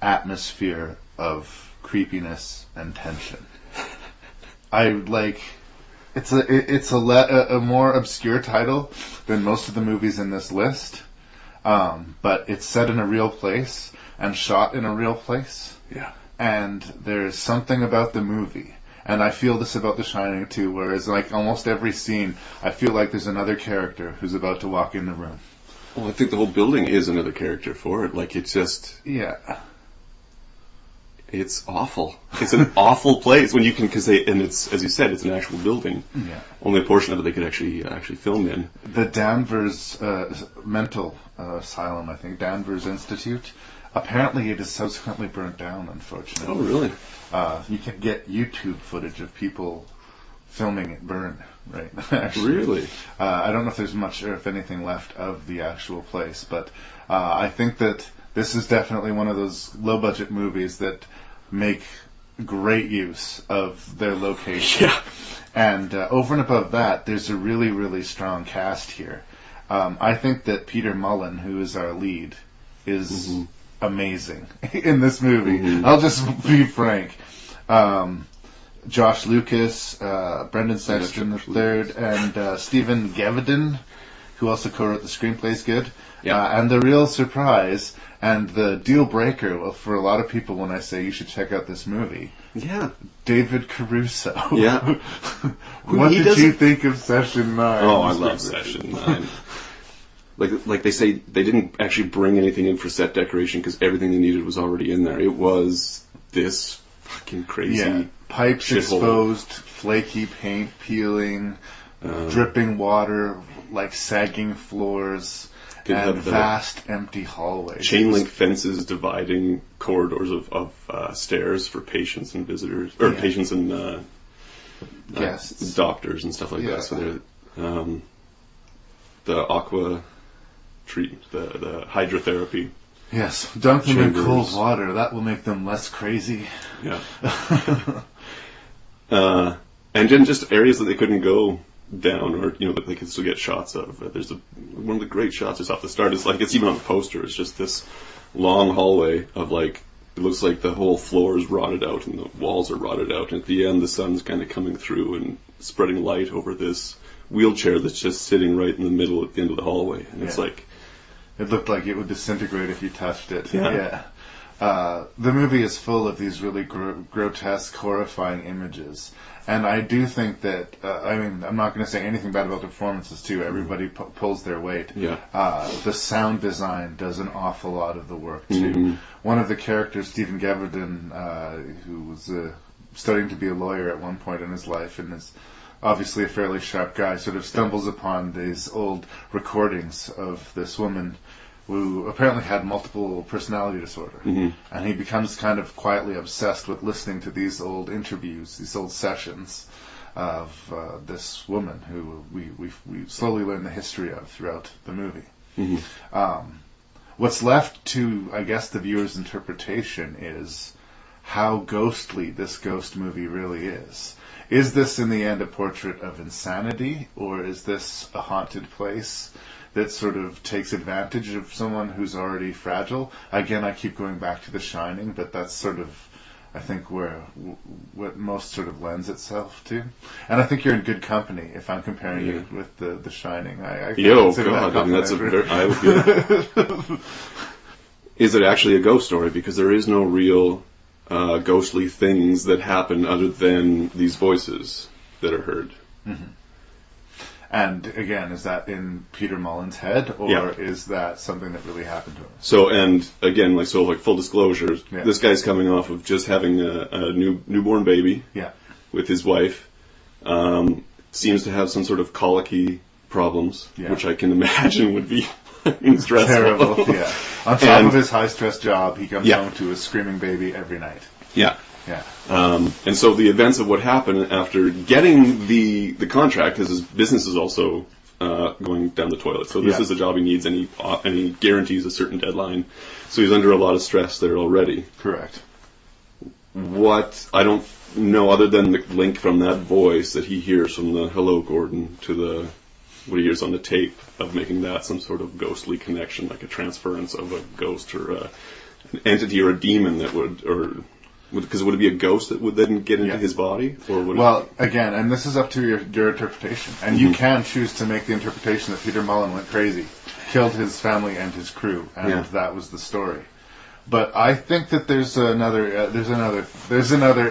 atmosphere of creepiness and tension. It's a more obscure title than most of the movies in this list, but it's set in a real place and shot in a real place. Yeah. And there's something about the movie, and I feel this about The Shining too, whereas like almost every scene, I feel like there's another character who's about to walk in the room. Well, I think the whole building is another character for it. Like, it's just... Yeah. It's awful. It's an awful place when you can, and it's, as you said, it's an actual building. Yeah. Only a portion of it they could actually film in. The Danvers mental asylum, I think, Danvers Institute. Apparently, it is subsequently burnt down. Unfortunately. Oh, really? You can get YouTube footage of people filming it burn. Right. Actually. Really? I don't know if there's much, or if anything, left of the actual place, but I think that this is definitely one of those low-budget movies that make great use of their location. Yeah. And over and above that, there's a really, really strong cast here. I think that Peter Mullen, who is our lead, is amazing in this movie. I'll just be frank. Josh Lucas, Brendan Sexton III, and Stephen Gavin, who also co-wrote the screenplay, is good. Yeah. And the real surprise and the deal breaker for a lot of people when I say you should check out this movie. Yeah. David Caruso. Yeah. What did you think of Session 9? Oh, I love Session 9. Like they say, they didn't actually bring anything in for set decoration because everything they needed was already in there. It was this fucking crazy pipes shithole. Exposed, flaky paint peeling, dripping water, like sagging floors, and vast empty hallways. Chain link fences dividing corridors of stairs for patients and visitors, or patients and guests, doctors and stuff like that. So the aqua treatment, the hydrotherapy. Yes, dunk them in cold water. That will make them less crazy. Yeah. And then just areas that they couldn't go down, or that they could still get shots of. There's one of the great shots just off the start. It's like, it's even on the poster. It's just this long hallway of it looks like the whole floor is rotted out and the walls are rotted out. And at the end, the sun's kind of coming through and spreading light over this wheelchair that's just sitting right in the middle at the end of the hallway. And it's like, it looked like it would disintegrate if you touched it. Yeah. The movie is full of these really grotesque, horrifying images. And I do think that, I'm not going to say anything bad about the performances, too. Everybody pulls their weight. Yeah. The sound design does an awful lot of the work, too. One of the characters, Stephen Gavin, who was studying to be a lawyer at one point in his life and is obviously a fairly sharp guy, sort of stumbles upon these old recordings of this woman who apparently had multiple personality disorder. And he becomes kind of quietly obsessed with listening to these old interviews, these old sessions of this woman who we slowly learn the history of throughout the movie. What's left to, I guess, the viewer's interpretation is how ghostly this ghost movie really is. Is this, in the end, a portrait of insanity, or is this a haunted place that sort of takes advantage of someone who's already fragile? Again, I keep going back to The Shining, but that's sort of, I think, what most sort of lends itself to. And I think you're in good company if I'm comparing you with The Shining. That's a very... Is it actually a ghost story? Because there is no real ghostly things that happen other than these voices that are heard. And again, is that in Peter Mullen's head, or is that something that really happened to him? So, and again, full disclosure, this guy's coming off of just having a newborn baby with his wife. Seems to have some sort of colicky problems, Yeah. which I can imagine would be stressful. Terrible, yeah. On top of his high-stress job, he comes home to a screaming baby every night. Yeah. Yeah. And so the events of what happened after getting the contract, because his business is also going down the toilet. So this is the job he needs, and he guarantees a certain deadline. So he's under a lot of stress there already. Correct. What I don't know, other than the link from that voice that he hears from the "Hello, Gordon" to the what he hears on the tape of making that some sort of ghostly connection, like a transference of a ghost or an entity or a demon that would, or because would it be a ghost that would then get into his body, or would again, and this is up to your interpretation, and you can choose to make the interpretation that Peter Mullen went crazy, killed his family and his crew, and that was the story. But I think that there's another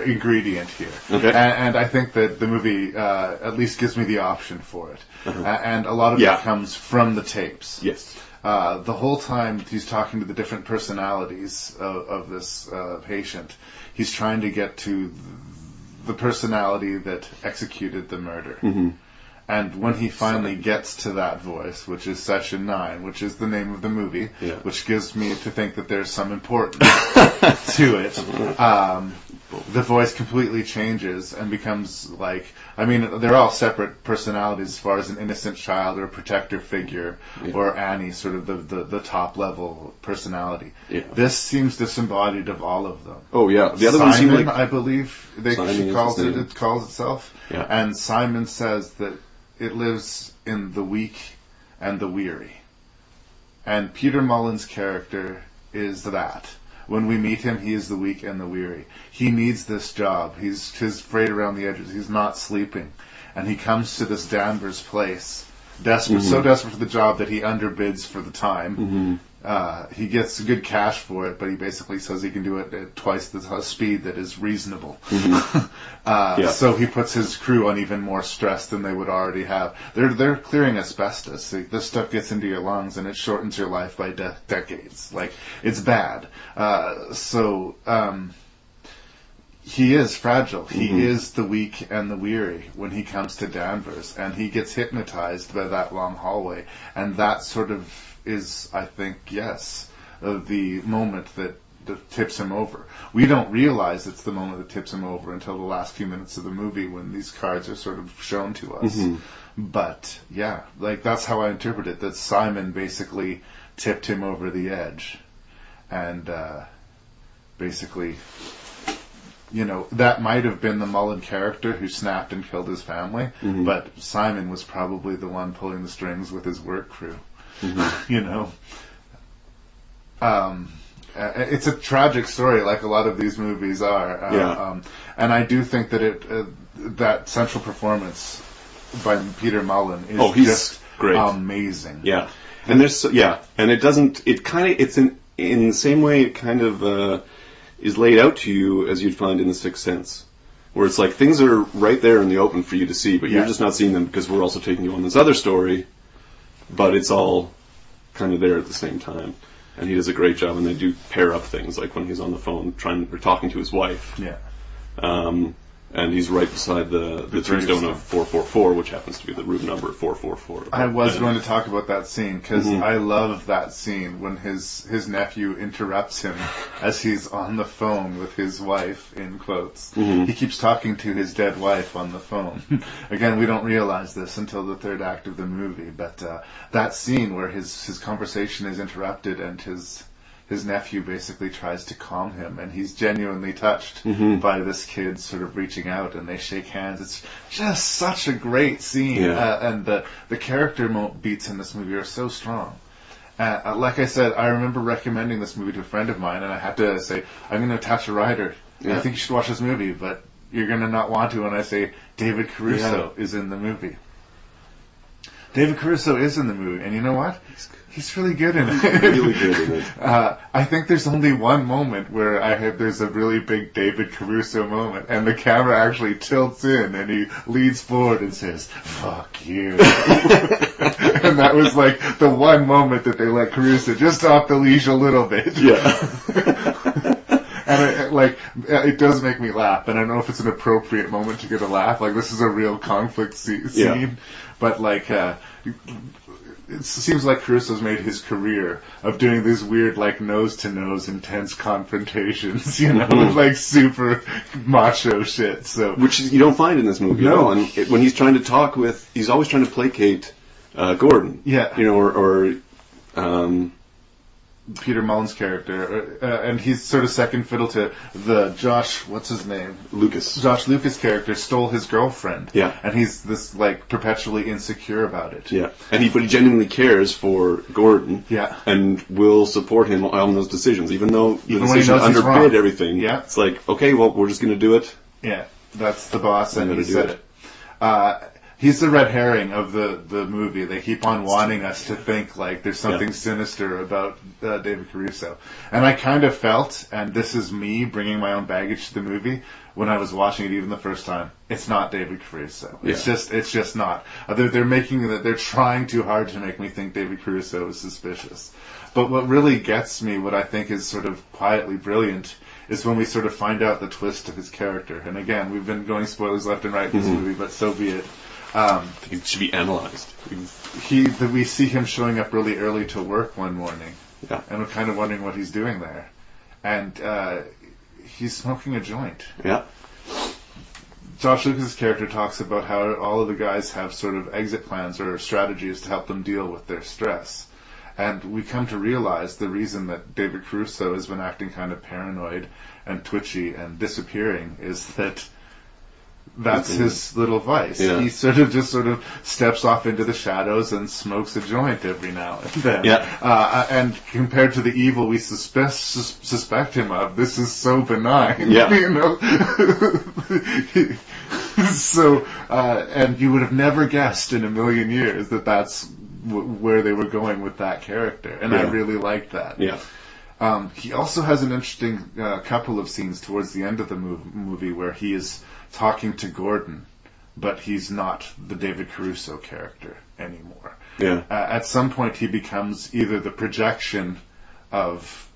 ingredient here, and I think that the movie at least gives me the option for it, and a lot of it comes from the tapes. Yes. The whole time he's talking to the different personalities of this patient, he's trying to get to the personality that executed the murder. Mm-hmm. And when he finally gets to that voice, which is Session 9, which is the name of the movie, which gives me to think that there's some importance to it, the voice completely changes and becomes like, I mean, they're all separate personalities as far as an innocent child or a protector figure, or Annie, sort of the top level personality. Yeah. This seems disembodied of all of them. Oh yeah, the other Simon, one seemed like, I believe it calls itself, and Simon says that it lives in the weak and the weary. And Peter Mullen's character is that. When we meet him, he is the weak and the weary. He needs this job. He's frayed around the edges. He's not sleeping. And he comes to this Danvers place, desperate, so desperate for the job that he underbids for the time. Mm-hmm. He gets good cash for it, but he basically says he can do it at twice the speed that is reasonable. Mm-hmm. So he puts his crew on even more stress than they would already have. They're clearing asbestos. This stuff gets into your lungs and it shortens your life by decades. Like, it's bad. He is fragile. He is the weak and the weary when he comes to Danvers, and he gets hypnotized by that long hallway, and that sort of is, I think, the moment that tips him over. We don't realize it's the moment that tips him over until the last few minutes of the movie when these cards are sort of shown to us. Mm-hmm. But, that's how I interpret it, that Simon basically tipped him over the edge. And basically, that might have been the Mullen character who snapped and killed his family, but Simon was probably the one pulling the strings with his work crew. Mm-hmm. It's a tragic story, like a lot of these movies are. And I do think that that central performance by Peter Mullen is just great, amazing. Yeah, and and it doesn't. It's in the same way it kind of is laid out to you as you'd find in The Sixth Sense, where it's like things are right there in the open for you to see, but you're just not seeing them because we're also taking you on this other story. But it's all kind of there at the same time. And he does a great job, and they do pair up things, like when he's on the phone talking to his wife. Yeah. And he's right beside the tombstone of 444, which happens to be the room number 444. I was going to talk about that scene, because I love that scene when his nephew interrupts him as he's on the phone with his wife, in quotes. Mm-hmm. He keeps talking to his dead wife on the phone. Again, we don't realize this until the third act of the movie, but that scene where his conversation is interrupted and his nephew basically tries to calm him, and he's genuinely touched by this kid sort of reaching out, and they shake hands. It's just such a great scene, and the character beats in this movie are so strong. Like I said, I remember recommending this movie to a friend of mine, and I had to say, I'm going to attach a writer. I think you should watch this movie, but you're going to not want to when I say David Caruso is in the movie. David Caruso is in the movie, and you know what? He's really good in it. Really good in it. I think there's only one moment where there's a really big David Caruso moment, and the camera actually tilts in, and he leads forward and says, "Fuck you." And that was like the one moment that they let Caruso just off the leash a little bit. Yeah. And it does make me laugh, and I don't know if it's an appropriate moment to get a laugh. Like, this is a real conflict scene. But it seems like Caruso's made his career of doing these weird, like, nose-to-nose intense confrontations, you know, like super macho shit. So, which you don't find in this movie at all. And when he's trying to talk with, he's always trying to placate Gordon. Yeah. You know, or Peter Mullen's character, and he's sort of second fiddle to the what's his name? Lucas. Josh Lucas character stole his girlfriend. Yeah. And he's this, like, perpetually insecure about it. Yeah. But he genuinely cares for Gordon. Yeah. And will support him on those decisions, even though the when he decision knows he's wrong. underbid everything. Yeah. It's like, okay, well, we're just going to do it. Yeah. That's the boss, and he do said it. He's the red herring of the movie. They keep on wanting us to think like there's something sinister about David Caruso. And I kind of felt, and this is me bringing my own baggage to the movie, when I was watching it even the first time, it's not David Caruso. It's just not. They're trying too hard to make me think David Caruso is suspicious. But what really gets me, what I think is sort of quietly brilliant, is when we sort of find out the twist of his character. And again, we've been going spoilers left and right in this movie, but so be it. It should be analyzed. We see him showing up really early to work one morning. Yeah. And we're kind of wondering what he's doing there. And he's smoking a joint. Yeah. Josh Lucas' character talks about how all of the guys have sort of exit plans or strategies to help them deal with their stress. And we come to realize the reason that David Caruso has been acting kind of paranoid and twitchy and disappearing is that's his little vice. Yeah. He sort of steps off into the shadows and smokes a joint every now and then. Yeah. And compared to the evil we suspect him of, this is so benign. Yeah. You know? So, and you would have never guessed in a million years that that's where they were going with that character. And I really liked that. Yeah. He also has an interesting couple of scenes towards the end of the movie where he is talking to Gordon, but he's not the David Caruso character anymore. Yeah. At some point, he becomes either the projection of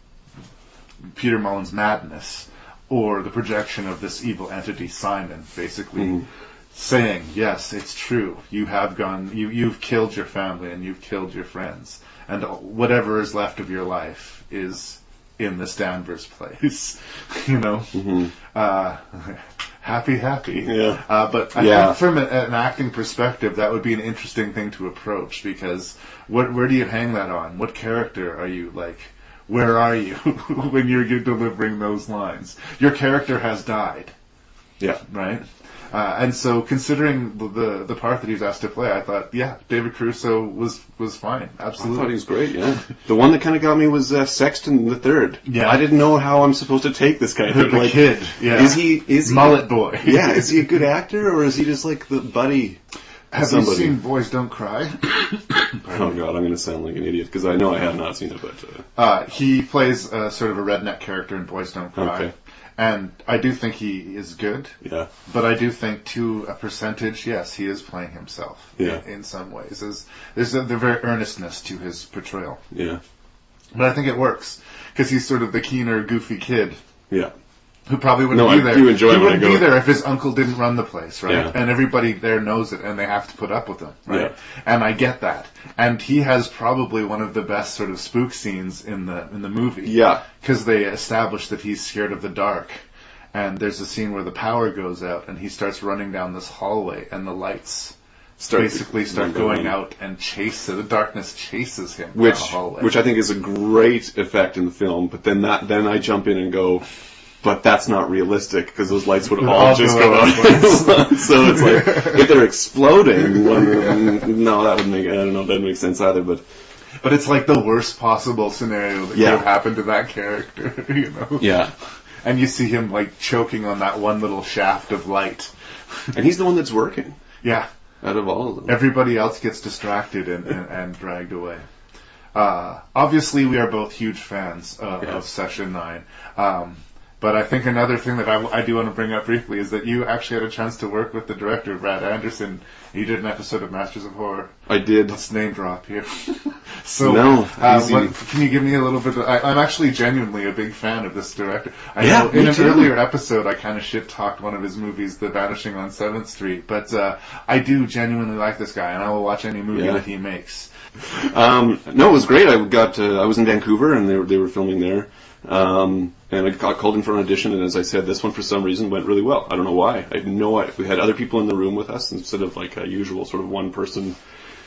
Peter Mullen's madness or the projection of this evil entity, Simon, basically saying, yes, it's true. You have you've killed your family and you've killed your friends. And whatever is left of your life is in this Danvers place. You know? Happy. Yeah. But I think from an acting perspective, that would be an interesting thing to approach, because where do you hang that on? What character are you, like, where are you when you're delivering those lines? Your character has died. Yeah. Right? And so, considering the part that he was asked to play, I thought, David Caruso was fine. Absolutely. I thought he was great, yeah. The one that kind of got me was Sexton the Third. Yeah. I didn't know how I'm supposed to take this guy. The kid, yeah. Is he Mullet boy. Yeah, is he a good actor, or is he just like the buddy? Have you seen Boys Don't Cry? Oh God, I'm going to sound like an idiot, because I know I have not seen it, but... he plays sort of a redneck character in Boys Don't Cry. Okay. And I do think he is good. Yeah. But I do think, to a percentage, yes, he is playing himself. Yeah. In some ways. There's a very earnestness to his portrayal. Yeah. But I think it works, because he's sort of the keener, goofy kid. Yeah. Who probably wouldn't be there. I do enjoy he when wouldn't I go. be there if his uncle didn't run the place, right? Yeah. And everybody there knows it, and they have to put up with him, right? Yeah. And I get that. And he has probably one of the best sort of spook scenes in the movie. Yeah. Because they establish that he's scared of the dark. And there's a scene where the power goes out, and he starts running down this hallway, and the lights start going out, and the darkness chases him down the hallway. Which I think is a great effect in the film, but then I jump in and go, but that's not realistic, because those lights would all just go out. So it's like, if they're exploding, no, that wouldn't make, I don't know if that makes sense either, but it's like the worst possible scenario that could have happened to that character, you know? Yeah. And you see him, like, choking on that one little shaft of light. And he's the one that's working. Yeah. Out of all of them. Everybody else gets distracted and dragged away. Obviously, we are both huge fans of Session 9. But I think another thing that I do want to bring up briefly is that you actually had a chance to work with the director, Brad Anderson. You did an episode of Masters of Horror. I did. Let's name drop here. So, no, can you give me a little bit I'm actually genuinely a big fan of this director. I know in an earlier episode I kind of shit-talked one of his movies, The Vanishing on 7th Street, but I do genuinely like this guy, and I will watch any movie that he makes. No, it was great. I was in Vancouver, and they were filming there. And I got called in for an audition, and as I said, this one for some reason went really well. I don't know why. I had no idea. We had other people in the room with us instead of like a usual sort of one person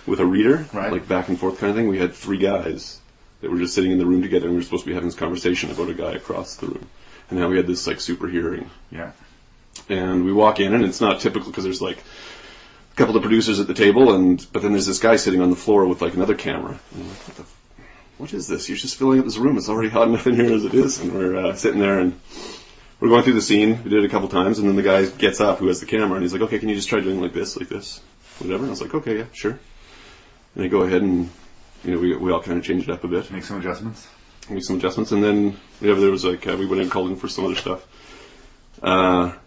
with a reader, like back and forth kind of thing. We had 3 guys that were just sitting in the room together, and we were supposed to be having this conversation about a guy across the room. And now we had this like super hearing. Yeah. And we walk in, and it's not typical because there's like a couple of producers at the table, but then there's this guy sitting on the floor with like another camera. And I'm like, what is this? You're just filling up this room. It's already hot enough in here as it is. And we're sitting there, and we're going through the scene. We did it a couple times, and then the guy gets up who has the camera, and he's like, okay, can you just try doing like this, whatever. And I was like, okay, yeah, sure. And I go ahead and, we all kind of changed it up a bit. Make some adjustments. And then, there was like, we went in and called in for some other stuff. But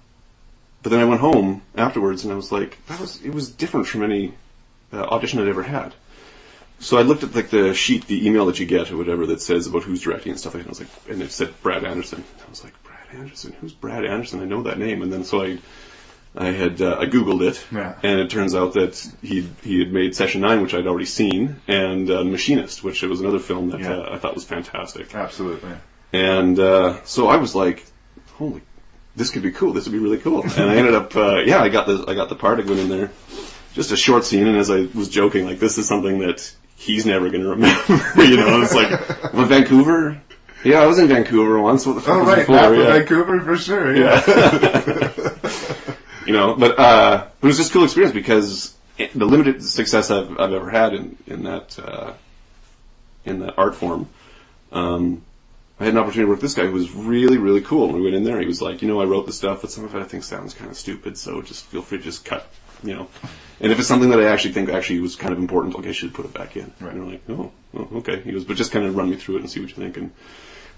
then I went home afterwards, and I was like, it was different from any audition I'd ever had. So I looked at like the sheet, the email that you get or whatever that says about who's directing and stuff like that. And I was like, and it said Brad Anderson. I was like, Brad Anderson? Who's Brad Anderson? I know that name. And then so I Googled it, and it turns out that he had made Session 9, which I'd already seen, and Machinist, which was another film that I thought was fantastic. Absolutely. And so I was like, holy, this could be cool. This would be really cool. And I ended up, I got the part. I went in there. Just a short scene, and as I was joking, like, this is something that he's never going to remember. It's like, well, Vancouver? Yeah, I was in Vancouver once. What the fuck was before? Vancouver for sure, yeah. But it was just a cool experience because the limited success I've ever had in that art form, I had an opportunity to work with this guy who was really, really cool. When we went in there, he was like, I wrote the stuff, but some of it I think sounds kind of stupid, so just feel free to just cut, And if it's something that I actually think was kind of important, okay, I should put it back in. Right. And we're like, oh, okay. He goes, but just kind of run me through it and see what you think.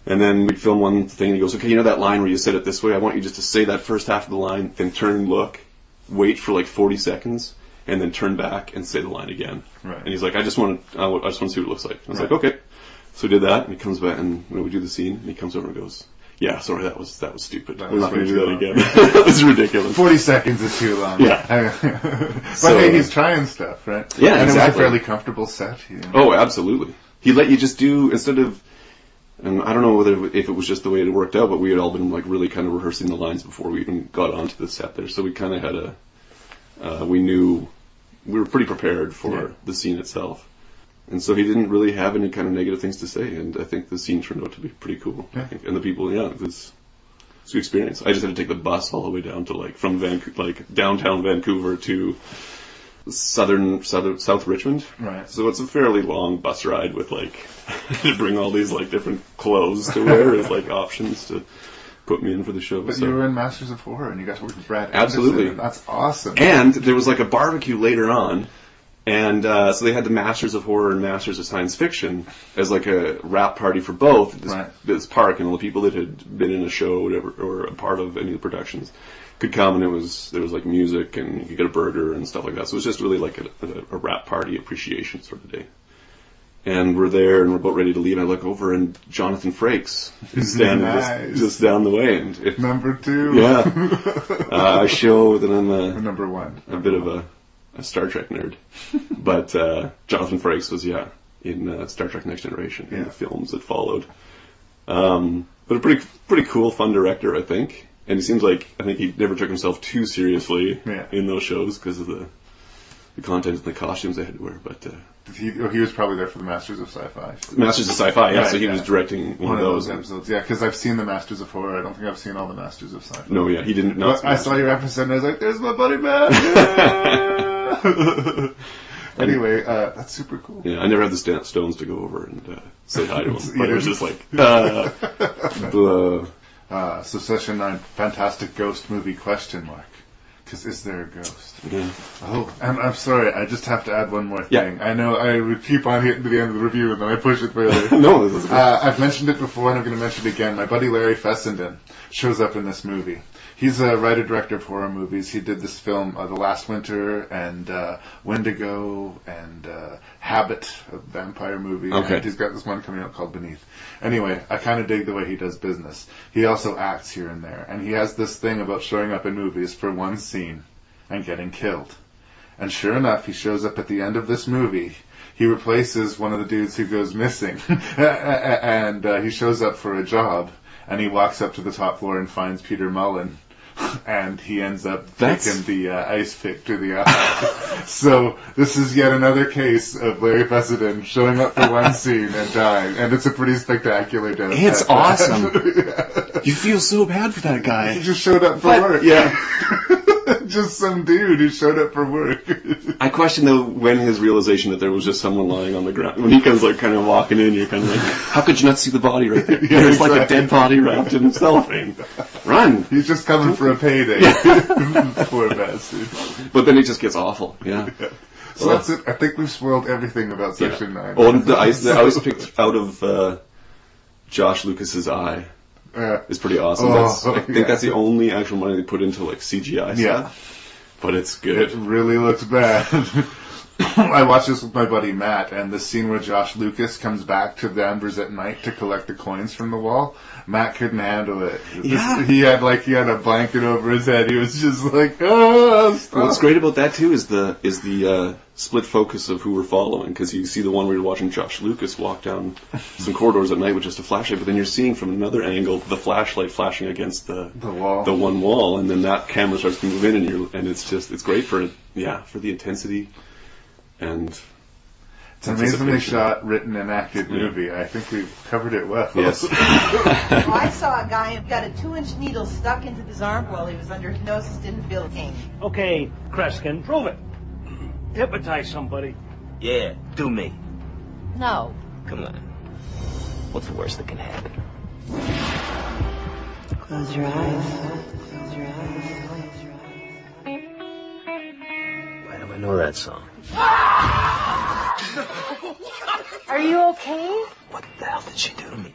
And then we'd film one thing, and he goes, okay, that line where you said it this way? I want you just to say that first half of the line, then turn and look, wait for like 40 seconds, and then turn back and say the line again. Right. And he's like, I just want to see what it looks like. And I was like, okay. So we did that, and he comes back, and we do the scene, and he comes over and goes, yeah, sorry, that was stupid. We're not going to do that again. That was ridiculous. 40 seconds is too long. Yeah. But hey, he's trying stuff, right? Yeah, and exactly. it was a fairly comfortable set. Oh, absolutely. He let you just do, instead of, and I don't know if it was just the way it worked out, but we had all been like really kind of rehearsing the lines before we even got onto the set there. So we kind of had we knew, we were pretty prepared for the scene itself. And so he didn't really have any kind of negative things to say, and I think the scene turned out to be pretty cool. I think. And the people, it was a good experience. I just had to take the bus all the way down to from downtown Vancouver to South Richmond. Right. So it's a fairly long bus ride with to bring all these different clothes to wear as options to put me in for the show. But you were in Masters of Horror, and you got to work with Brad Absolutely. Anderson. That's awesome. And there was a barbecue later on. And so they had the Masters of Horror and Masters of Science Fiction as a wrap party for both this park, and all the people that had been in a show or whatever, or a part of any of the productions could come, and there was music, and you could get a burger and stuff like that. So it was just really a wrap party appreciation sort of day. And we're there, and we're about ready to leave, and I look over, and Jonathan Frakes is standing just down the way. And number 2. Yeah. I show that I'm number 1. A bit of a Star Trek nerd, but Jonathan Frakes was in Star Trek Next Generation in the films that followed. But a pretty cool, fun director, I think. And he seems I think he never took himself too seriously in those shows because of the content and the costumes they had to wear. But he was probably there for the Masters of Sci-Fi. Masters of Sci-Fi, yeah. Right, so he was directing one of those episodes. Yeah, because I've seen the Masters of Horror. I don't think I've seen all the Masters of Sci-Fi. No, yeah, he didn't. I saw your episode, and I was like, "There's my buddy Matt." Anyway, that's super cool. Yeah, I never had the stones to go over and say hi to him. But it was just So Session 9, fantastic ghost movie, ? Because is there a ghost? Yeah. Oh, and I'm sorry, I just have to add one more Yeah. thing. I know I would keep on hitting to the end of the review and then I push it further. No, this is good. I've mentioned it before and I'm going to mention it again. My buddy Larry Fessenden shows up in this movie. He's a writer-director of horror movies. He did this film, The Last Winter, and Wendigo, and Habit, a vampire movie. Okay. And he's got this one coming out called Beneath. Anyway, I kind of dig the way he does business. He also acts here and there. And he has this thing about showing up in movies for one scene and getting killed. And sure enough, he shows up at the end of this movie. He replaces one of the dudes who goes missing. And he shows up for a job. And he walks up to the top floor and finds Peter Mullen. And he ends up taking the ice pick to the eye. So this is yet another case of Larry Fessenden showing up for one scene and dying. And it's a pretty spectacular death. It's awesome. Yeah. You feel so bad for that guy. He just showed up for work. Yeah. Just some dude who showed up for work. I question though when his realization that there was just someone lying on the ground. When he comes like kind of walking in, you're kind of like, how could you not see the body right there? Yeah, There's exactly. like a dead body wrapped in cellophane. Run! He's just coming for a payday. Poor bastard. But then it just gets awful. Yeah. So that's it. I think we've spoiled everything about Section 9. Oh, the ice picked out of Josh Lucas's eye. It's pretty awesome. I think that's the only actual money they put into like CGI stuff. But it's good. It really looks bad. I watched this with my buddy Matt, and the scene where Josh Lucas comes back to Danvers at night to collect the coins from the wall, Matt couldn't handle it. Yeah. He had a blanket over his head. He was just like, oh, stop. What's great about that too is the split focus of who we're following, because you see the one where you're watching Josh Lucas walk down some corridors at night with just a flashlight, but then you're seeing from another angle the flashlight flashing against the wall, the one wall, and then that camera starts to move in, and it's great for the intensity. And it's an amazingly shot, written, and acted movie. I think we've covered it well. Yes. Well, I saw a guy who got a 2-inch needle stuck into his arm while he was under hypnosis, didn't feel a thing. Okay, Kreskin, prove it. Hypnotize somebody. Yeah, do me. No. Come on. What's the worst that can happen? Close your eyes. Close your eyes. Why do I know that song? Are you okay? What the hell did she do to me?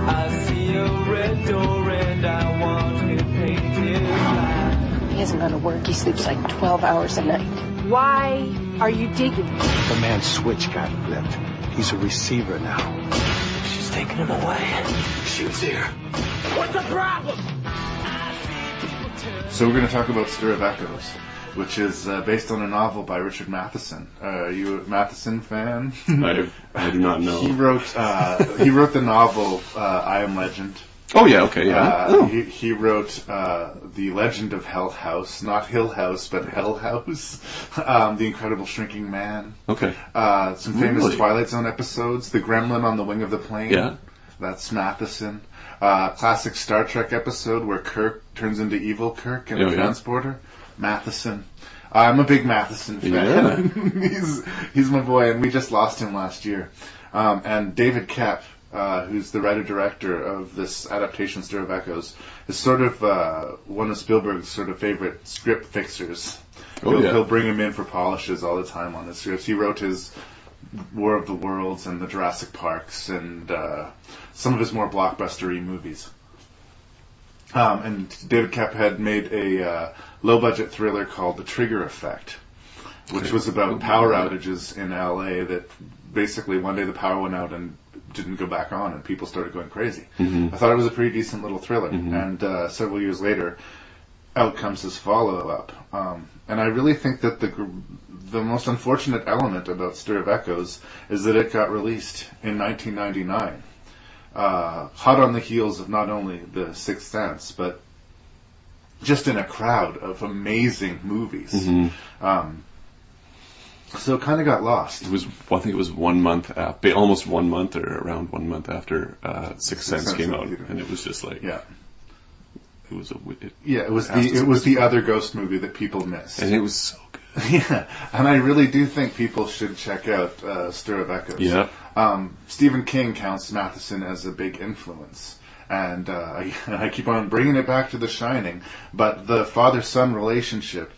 I see a red door and I want it painted black. He hasn't gone to work. He sleeps like 12 hours a night. Why are you digging? The man's switch got flipped. He's a receiver now. She's taking him away. She was here. What's the problem? So we're going to talk about Stir of Echoes, which is based on a novel by Richard Matheson. Are you a Matheson fan? I do not know. He wrote the novel I Am Legend. Oh yeah, okay, yeah. He wrote The Legend of Hell House, not Hill House, but Hell House. The Incredible Shrinking Man. Okay. Some famous Twilight Zone episodes. The Gremlin on the Wing of the Plane. Yeah. That's Matheson. Classic Star Trek episode where Kirk turns into evil Kirk in the transporter. Matheson. I'm a big Matheson fan. Yeah. He's my boy, and we just lost him last year. And David Koepp, who's the writer-director of this adaptation, Stir of Echoes, is sort of one of Spielberg's sort of favorite script fixers. He'll bring him in for polishes all the time on his scripts. He wrote his War of the Worlds and the Jurassic Parks and some of his more blockbuster-y movies. And David Koepp had made a low-budget thriller called The Trigger Effect, which was about power outages in LA that basically one day the power went out and didn't go back on and people started going crazy. Mm-hmm. I thought it was a pretty decent little thriller. Mm-hmm. And several years later, out comes his follow-up. And I really think that the most unfortunate element about Stir of Echoes is that it got released in 1999. Hot on the heels of not only The Sixth Sense, but just in a crowd of amazing movies. Mm-hmm. So it kind of got lost. I think it was 1 month, almost 1 month or around 1 month after Sixth Sense came out, and it was just like, it was the other ghost movie that people missed, and it was so good. Yeah, and I really do think people should check out Stir of Echoes. Yeah. Stephen King counts Matheson as a big influence, And I keep on bringing it back to The Shining, but the father-son relationship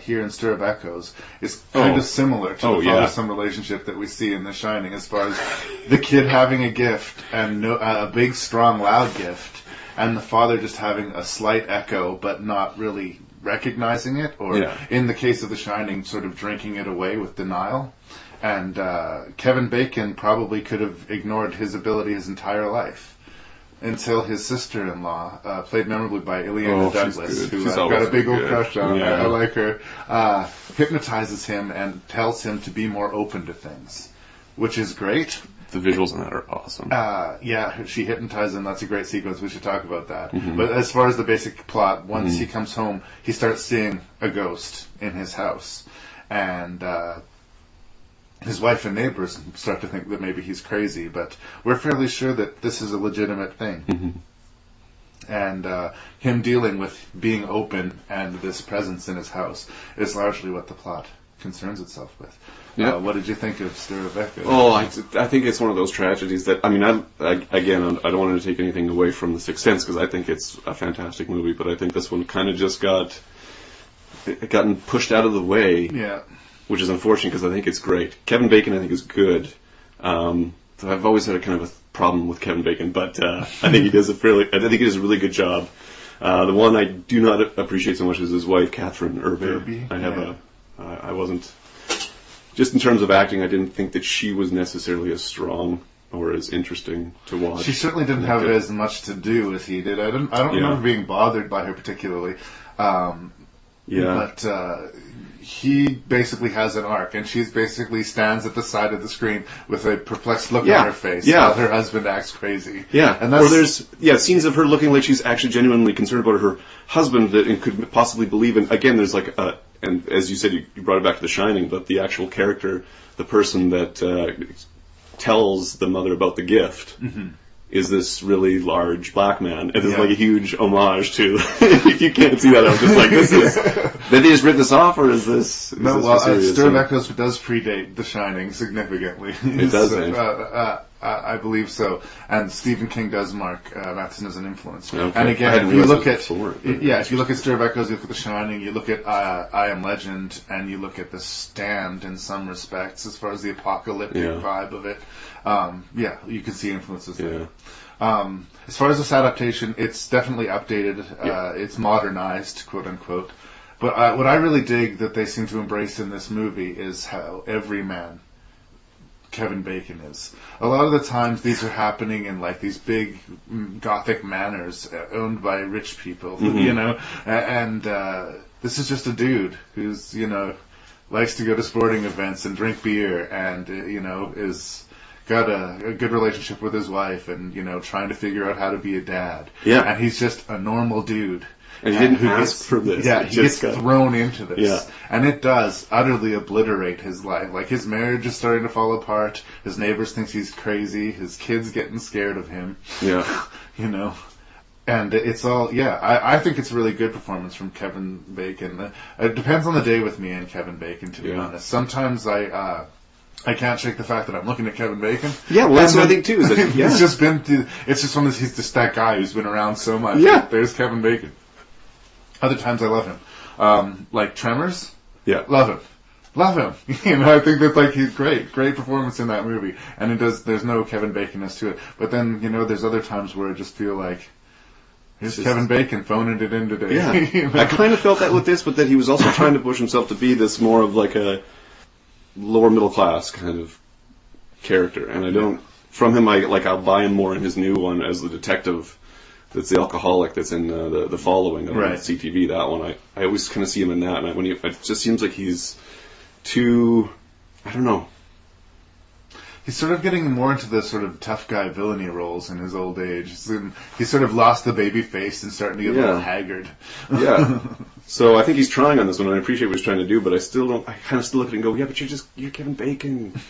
here in Stir of Echoes is kind of similar to the father-son relationship that we see in The Shining, as far as the kid having a gift, and a big, strong, loud gift, and the father just having a slight echo, but not really recognizing it, or in the case of The Shining, sort of drinking it away with denial. And Kevin Bacon probably could have ignored his ability his entire life, until his sister-in-law, played memorably by Ileana Douglas, who I've got a big old crush on. I like her. Hypnotizes him and tells him to be more open to things, which is great. The visuals in that are awesome. She hypnotizes him. That's a great sequence. We should talk about that. But as far as the basic plot, once he comes home, he starts seeing a ghost in his house. And his wife and neighbors start to think that maybe he's crazy, but we're fairly sure that this is a legitimate thing. And him dealing with being open and this presence in his house is largely what the plot concerns itself with. What did you think of Stir of Echoes? Oh, I think it's one of those tragedies that, I mean, I don't want to take anything away from The Sixth Sense, because I think it's a fantastic movie, but I think this one kind of just gotten pushed out of the way. Which is unfortunate, because I think it's great. Kevin Bacon, I think, is good. So I've always had a kind of a problem with Kevin Bacon, but I think he does a really good job. The one I do not appreciate so much is his wife, Catherine Irby. I wasn't, just in terms of acting, I didn't think that she was necessarily as strong or as interesting to watch. She certainly didn't have as much to do as he did. I don't remember being bothered by her particularly. But he basically has an arc, and she basically stands at the side of the screen with a perplexed look on her face while her husband acts crazy. And or there's scenes of her looking like she's actually genuinely concerned about her husband and could possibly believe in. Again, there's like and as you said, you brought it back to The Shining, but the actual character, the person that tells the mother about the gift, is this really large black man. And it's like a huge homage to, if you can't see that, I'm just like, did they just rip this off, or is this Stir of Echoes does predate The Shining significantly. It does, I believe so. And Stephen King does mark Matheson as an influence. Okay. And again, if you look at Stir of Echoes, you look at The Shining, you look at I Am Legend, and you look at The Stand in some respects, as far as the apocalyptic vibe of it. You can see influences there. As far as this adaptation, it's definitely updated. It's modernized, quote unquote. But what I really dig that they seem to embrace in this movie is how everyman Kevin Bacon is. A lot of the times these are happening in like these big gothic manors owned by rich people, and this is just a dude who's, likes to go to sporting events and drink beer and, is got a good relationship with his wife and, trying to figure out how to be a dad. And he's just a normal dude. And he didn't ask for this. He gets thrown into this. And it does utterly obliterate his life. Like, his marriage is starting to fall apart. His neighbors think he's crazy. His kid's getting scared of him. And it's all, I think it's a really good performance from Kevin Bacon. It depends on the day with me and Kevin Bacon, to be honest. Sometimes I can't shake the fact that I'm looking at Kevin Bacon. That's what I think too. Is that, it's just he's just that guy who's been around so much. There's Kevin Bacon. Other times I love him. Like Tremors? Love him. I think that he's great performance in that movie. And there's no Kevin Baconness to it. But then, there's other times where I just feel like, here's Kevin Bacon phoning it in today. I kind of felt that with this, but that he was also trying to push himself to be this more of like a lower middle class kind of character. And from him, I'll buy him more in his new one as the detective. That's the alcoholic that's in the Following on CTV. That one, I always kind of see him in that, and it just seems like he's too, I don't know. He's sort of getting more into the sort of tough guy villainy roles in his old age. He's sort of lost the baby face and starting to get a little haggard. So I think he's trying on this one, and I appreciate what he's trying to do, but I kind of still look at it and go, yeah, but you're Kevin Bacon.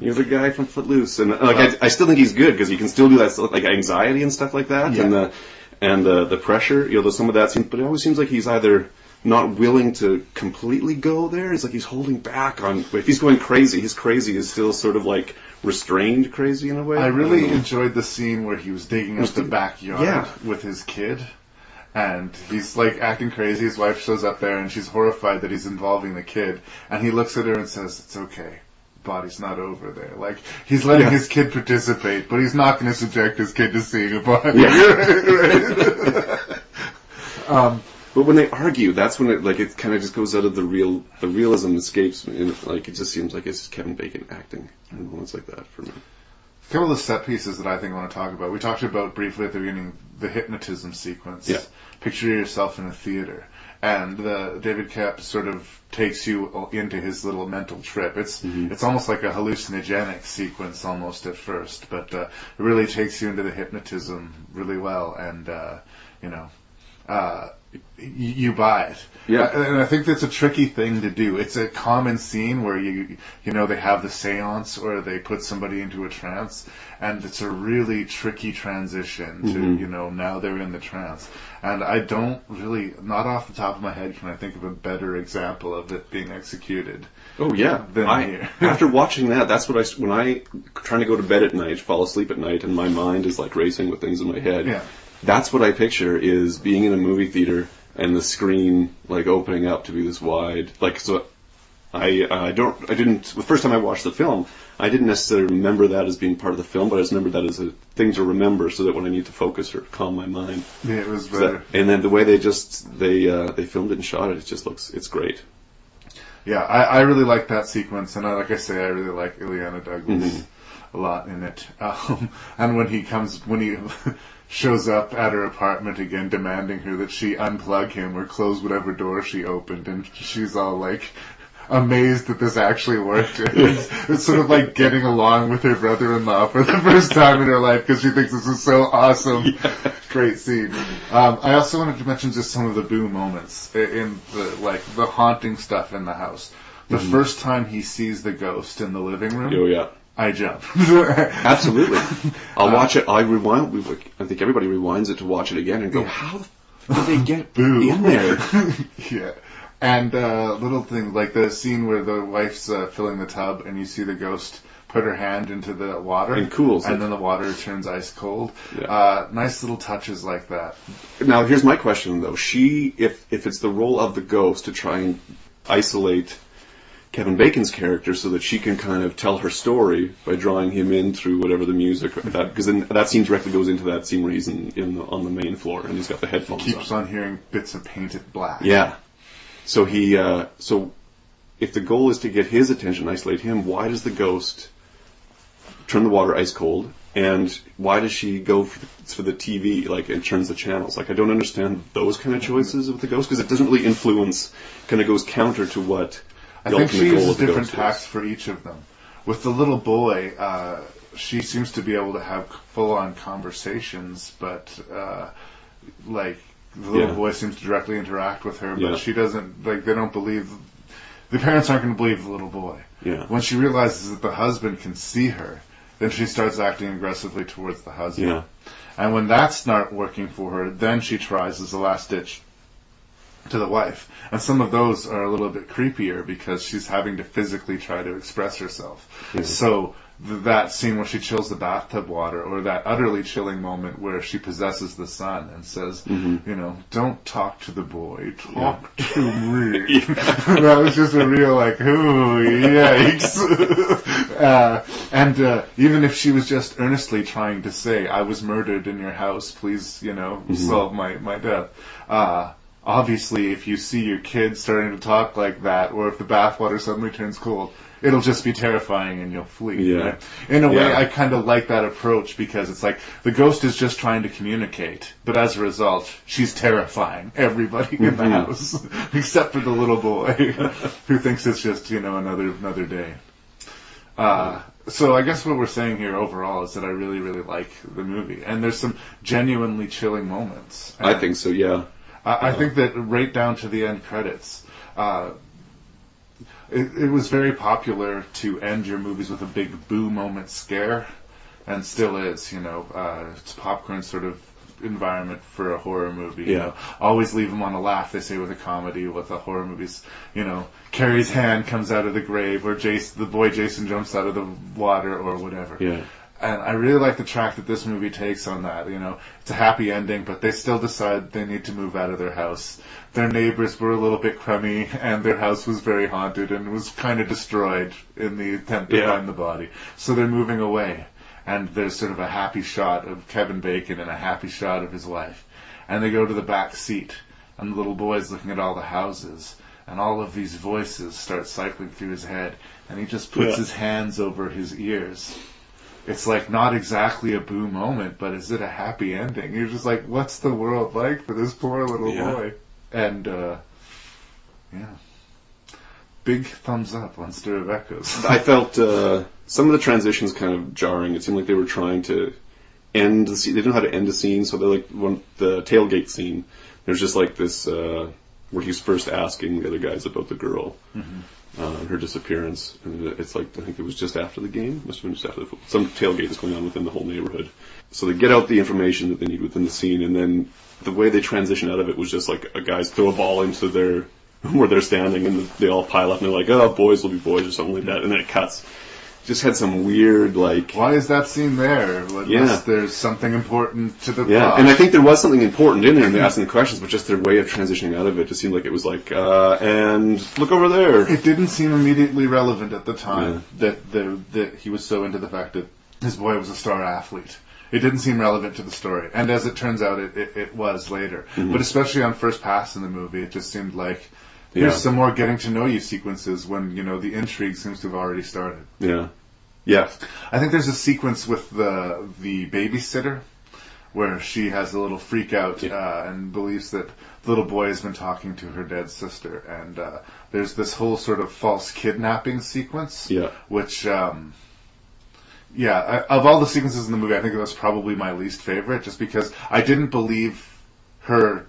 You're the guy from Footloose. And I still think he's good, because he can still do that stuff, like anxiety and stuff like that, and the pressure, some of that seems, but it always seems like he's either not willing to completely go there. It's like he's holding back on. If he's going crazy, his crazy is still sort of like restrained crazy in a way. I really enjoyed the scene where he was digging up the backyard with his kid. And he's like acting crazy. His wife shows up there and she's horrified that he's involving the kid. And he looks at her and says, "It's okay. Body's not over there." Like, he's letting his kid participate, but he's not going to subject his kid to seeing a body. But when they argue, that's when it kind of just goes out of the realism escapes me. And, like, it just seems like it's Kevin Bacon acting in moments like that for me. A couple of set pieces that I think I want to talk about. We talked about briefly at the beginning the hypnotism sequence. Yeah. Picture yourself in a theater. And David Koepp sort of takes you into his little mental trip. It's almost like a hallucinogenic sequence almost at first, but it really takes you into the hypnotism really well, and you buy it. Yeah. And I think that's a tricky thing to do. It's a common scene where they have the seance or they put somebody into a trance, and it's a really tricky transition to, now they're in the trance. And I don't really, not off the top of my head, can I think of a better example of it being executed. Oh yeah. Here. After watching that, that's what when I trying to go to bed at night, fall asleep at night, and my mind is like racing with things in my head. Yeah. That's what I picture is being in a movie theater and the screen like opening up to be this wide. Like, so the first time I watched the film, I didn't necessarily remember that as being part of the film, but I just remembered that as a thing to remember so that when I need to focus or calm my mind. Yeah, it was better. And then the way they filmed it and shot it, just it's great. Yeah, I really like that sequence, and like I say, I really like Illeana Douglas a lot in it. And when he shows up at her apartment again, demanding her that she unplug him or close whatever door she opened, and she's all like amazed that this actually worked. It's sort of like getting along with her brother-in-law for the first time in her life because she thinks this is so awesome. Yeah. Great scene. I also wanted to mention just some of the boo moments in the haunting stuff in the house. The first time he sees the ghost in the living room. Oh yeah. I jump. Absolutely. I'll watch it. I think everybody rewinds it to watch it again and go, how did they get boo in there? Yeah. And little things like the scene where the wife's filling the tub and you see the ghost put her hand into the water and cools and then the water turns ice cold. Yeah. Nice little touches like that. Now here's my question though. If it's the role of the ghost to try and isolate Kevin Bacon's character so that she can kind of tell her story by drawing him in through whatever the music, because then that scene directly goes into that scene where he's on the main floor and he's got the headphones on. He keeps on hearing bits of painted black. Yeah. So so if the goal is to get his attention, isolate him, why does the ghost turn the water ice cold? And why does she go for the TV, and turns the channels? I don't understand those kind of choices with the ghost, because it doesn't really influence, kind of goes counter to what I think she uses different tacks for each of them. With the little boy, she seems to be able to have full-on conversations, but the little boy seems to directly interact with her, but she doesn't, they don't believe, the parents aren't going to believe the little boy. Yeah. When she realizes that the husband can see her, then she starts acting aggressively towards the husband. Yeah. And when that's not working for her, then she tries as a last ditch to the wife. And some of those are a little bit creepier because she's having to physically try to express herself. Yeah. So that scene where she chills the bathtub water, or that utterly chilling moment where she possesses the son and says, don't talk to the boy, talk to me. That was just a real ooh, yikes. And even if she was just earnestly trying to say, I was murdered in your house, please, solve my death. Obviously, if you see your kid starting to talk like that, or if the bathwater suddenly turns cold, it'll just be terrifying and you'll flee. Yeah. Right? In a way, I kind of like that approach because it's like the ghost is just trying to communicate, but as a result, she's terrifying everybody in the house, except for the little boy who thinks it's just, another day. So I guess what we're saying here overall is that I really, really like the movie. And there's some genuinely chilling moments. And I think so, yeah. I think that right down to the end credits, it was very popular to end your movies with a big boo moment scare, and still is, it's popcorn sort of environment for a horror movie. You know, always leave them on a laugh, they say with a comedy. With a horror movies, you know, Carrie's hand comes out of the grave, or the boy Jason jumps out of the water, or whatever. Yeah. And I really like the track that this movie takes on that. You know, it's a happy ending, but they still decide they need to move out of their house. Their neighbors were a little bit crummy, and their house was very haunted and was kind of destroyed in the attempt to find the body. So they're moving away. And there's sort of a happy shot of Kevin Bacon and a happy shot of his wife. And they go to the back seat, and the little boy's looking at all the houses. And all of these voices start cycling through his head. And he just puts his hands over his ears. It's like not exactly a boo moment, but is it a happy ending? You're just like, what's the world like for this poor little boy? And, big thumbs up on Stir of Echoes. I felt some of the transitions kind of jarring. It seemed like they were trying to end the scene. They didn't know how to end a scene, so they're like the tailgate scene. There's just like this where he's first asking the other guys about the girl. Her disappearance, and it's like I think it was just after the game. Must have been just after some tailgate is going on within the whole neighborhood. So they get out the information that they need within the scene, and then the way they transition out of it was just like a guys throw a ball into where they're standing, and they all pile up, and they're like, "Oh, boys will be boys," or something like that, and then it cuts. Just had some weird, like... Why is that scene there? Unless there's something important to the plot. And I think there was something important in there, and they're asking the questions, but just their way of transitioning out of it just seemed like it was like, and look over there. It didn't seem immediately relevant at the time that he was so into the fact that his boy was a star athlete. It didn't seem relevant to the story. And as it turns out, it was later. But especially on first pass in the movie, it just seemed like... Here's some more getting to know you sequences when, you know, the intrigue seems to have already started. Yeah. I think there's a sequence with the babysitter where she has a little freak out and believes that the little boy has been talking to her dead sister. And there's this whole sort of false kidnapping sequence, which, of all the sequences in the movie, I think it was probably my least favorite, just because I didn't believe her...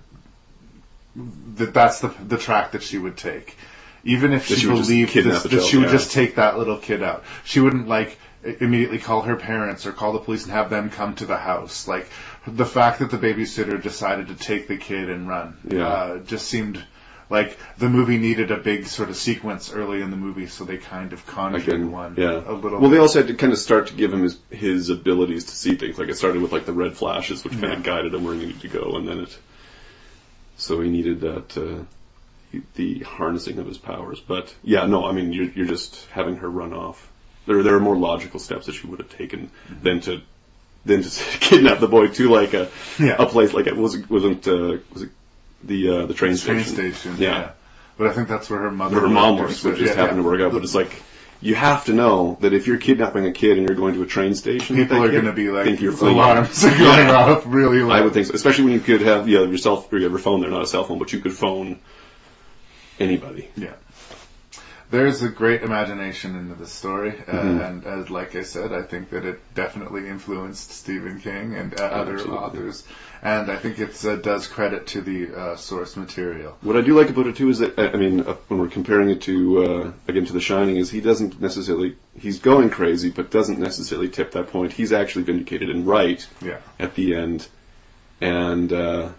that's the track that she would take. Even if she believed that she would just take that little kid out. She wouldn't, like, immediately call her parents or call the police and have them come to the house. Like, the fact that the babysitter decided to take the kid and run just seemed like the movie needed a big sort of sequence early in the movie, so they kind of conjured one a little bit. They also had to kind of start to give him his abilities to see things. Like, it started with, like, the red flashes, which kind of guided him where he needed to go, and then so he needed that, the harnessing of his powers. But, you're just having her run off. There are more logical steps that she would have taken than to kidnap the boy to, like, a place like it wasn't the train station. Yeah. But I think that's where her mom was, which just happened to work out. But it's like, you have to know that if you're kidnapping a kid and you're going to a train station, people are going to be like, alarms are going off really loud. I would think so, especially when you could have your phone there, not a cell phone, but you could phone anybody. Yeah. There's a great imagination into this story, and as like I said, I think that it definitely influenced Stephen King and other authors, and I think it does credit to the source material. What I do like about it too is that, when we're comparing it to, again, to The Shining, is he's going crazy, but doesn't necessarily tip that point. He's actually vindicated and right at the end, and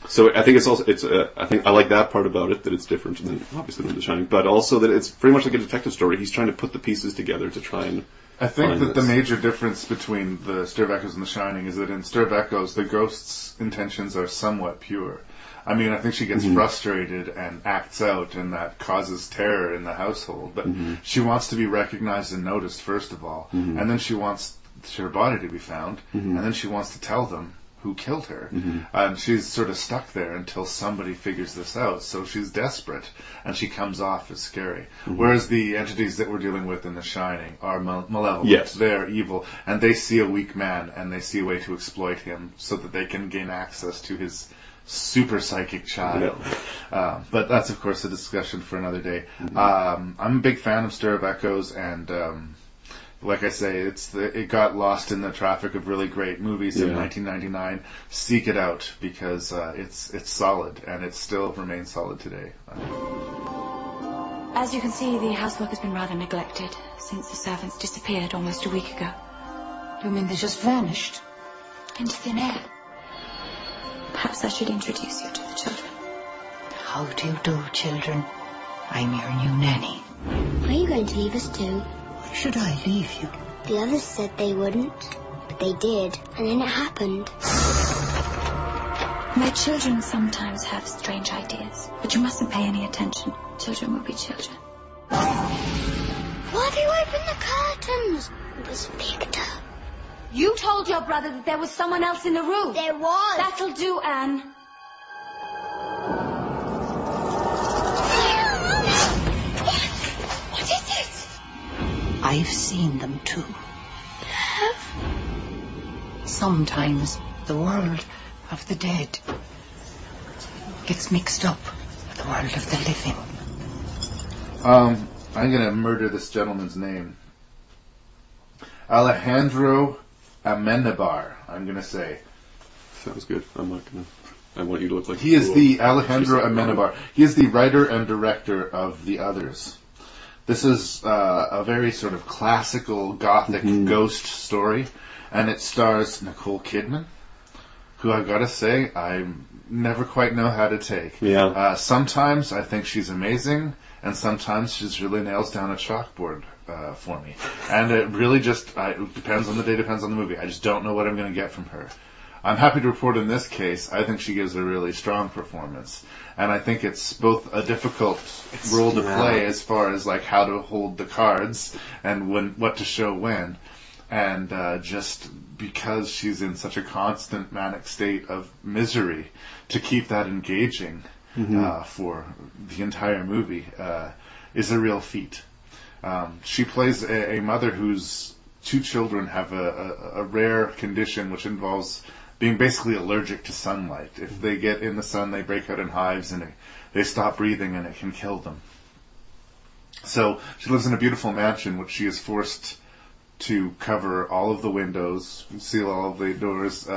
so I think I think I like that part about it, that it's different than obviously than The Shining, but also that it's pretty much like a detective story. He's trying to put the pieces together to try and I think that the major difference between the Stir of Echoes and The Shining is that in Stir of Echoes, the ghost's intentions are somewhat pure. I mean, I think she gets frustrated and acts out, and that causes terror in the household, but she wants to be recognized and noticed, first of all, and then she wants her body to be found, and then she wants to tell them who killed her. And she's sort of stuck there until somebody figures this out. So she's desperate, and she comes off as scary. Whereas the entities that we're dealing with in The Shining are malevolent. Yes. They're evil, and they see a weak man, and they see a way to exploit him so that they can gain access to his super psychic child. But that's, of course, a discussion for another day. I'm a big fan of Stir of Echoes, and like I say, it got lost in the traffic of really great movies in 1999. Seek it out, because it's solid, and it still remains solid today. As you can see, the housework has been rather neglected since the servants disappeared almost a week ago. You mean they just vanished? Into thin air. Perhaps I should introduce you to the children. How do you do, children? I'm your new nanny. Are you going to leave us too? Why should I leave you? The others said they wouldn't, but they did, and then it happened. My children sometimes have strange ideas, but you mustn't pay any attention. Children will be children. Why do you open the curtains? It was Victor. You told your brother that there was someone else in the room. There was. That'll do, Anne. What is it? I've seen them too. Sometimes the world of the dead gets mixed up with the world of the living. I'm gonna murder this gentleman's name. Alejandro Amenabar, I'm gonna say. Sounds good. I'm not gonna... I want you to look like... He is the Alejandro Amenabar. He is the writer and director of The Others. This is a very sort of classical gothic ghost story, and it stars Nicole Kidman, who I've got to say I never quite know how to take. Yeah. Sometimes I think she's amazing, and sometimes she just really nails down a chalkboard for me. And it really just it depends on the day, depends on the movie. I just don't know what I'm going to get from her. I'm happy to report in this case, I think she gives a really strong performance. And I think it's both a difficult role to play as far as like how to hold the cards and what to show when. And just because she's in such a constant manic state of misery, to keep that engaging for the entire movie is a real feat. She plays a mother whose two children have a rare condition which involves being basically allergic to sunlight. If they get in the sun, they break out in hives and they stop breathing and it can kill them. So she lives in a beautiful mansion which she is forced to cover all of the windows, seal all of the doors,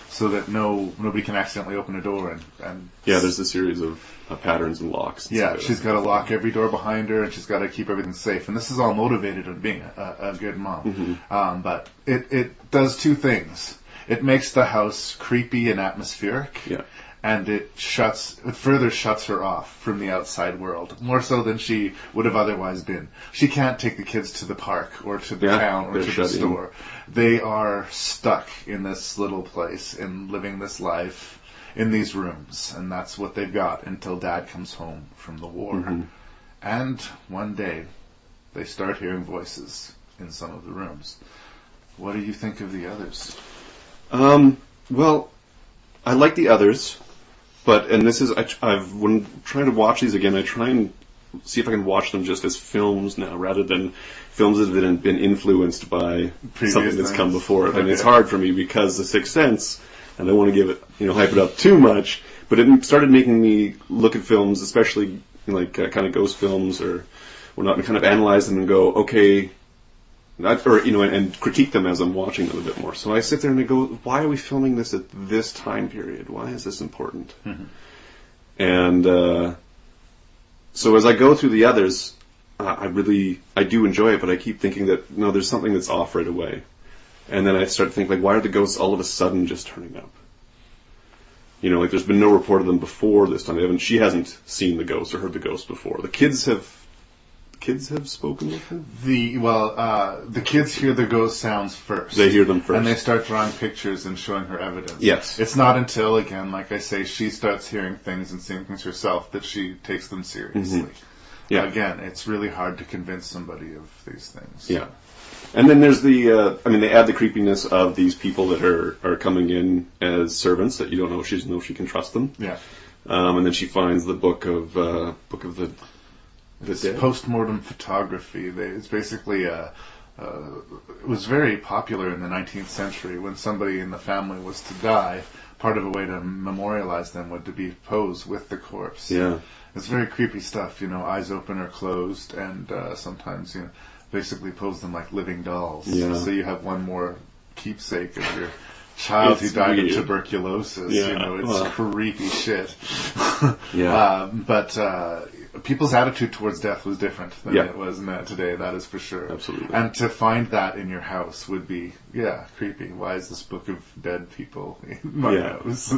so that nobody can accidentally open a door. And there's a series of patterns and locks. Yeah, she's got to lock every door behind her, and she's got to keep everything safe. And this is all motivated on being a good mom. But it does two things. It makes the house creepy and atmospheric. Yeah. And it further shuts her off from the outside world, more so than she would have otherwise been. She can't take the kids to the park or to the town or to the store. They are stuck in this little place and living this life in these rooms, and that's what they've got until Dad comes home from the war. And one day, they start hearing voices in some of the rooms. What do you think of The Others? Well, I like The Others. When trying to watch these again, I try and see if I can watch them just as films now, rather than films that have been influenced by something that's come before it. And it's hard for me because The Sixth Sense, and I don't want to give it, hype it up too much, but it started making me look at films, especially kind of ghost films or whatnot, and kind of analyze them and go, okay, and critique them as I'm watching them a bit more. So I sit there and I go, why are we filming this at this time period? Why is this important? And so as I go through The Others, I do enjoy it, but I keep thinking that, no, there's something that's off right away. And then I start to think, why are the ghosts all of a sudden just turning up? There's been no report of them before this time. She hasn't seen the ghosts or heard the ghosts before. The kids have spoken with them? The kids hear the ghost sounds first. They hear them first. And they start drawing pictures and showing her evidence. Yes. It's not until, again, like I say, she starts hearing things and seeing things herself that she takes them seriously. Yeah. Again, it's really hard to convince somebody of these things. Yeah. And then there's they add the creepiness of these people that are coming in as servants that you don't know if she can trust them. Yeah. And then she finds the book of the dead. Post-mortem photography. It's basically it was very popular in the 19th century when somebody in the family was to die. Part of a way to memorialize them would to be posed with the corpse. Yeah. It's very creepy stuff, eyes open or closed, and sometimes, basically pose them like living dolls. Yeah. So you have one more keepsake of your child who died of tuberculosis. Yeah. It's creepy shit. Yeah. But people's attitude towards death was different than Yeah. it was today. That is for sure. Absolutely. And to find that in your house would be, creepy. Why is this book of dead people in my house?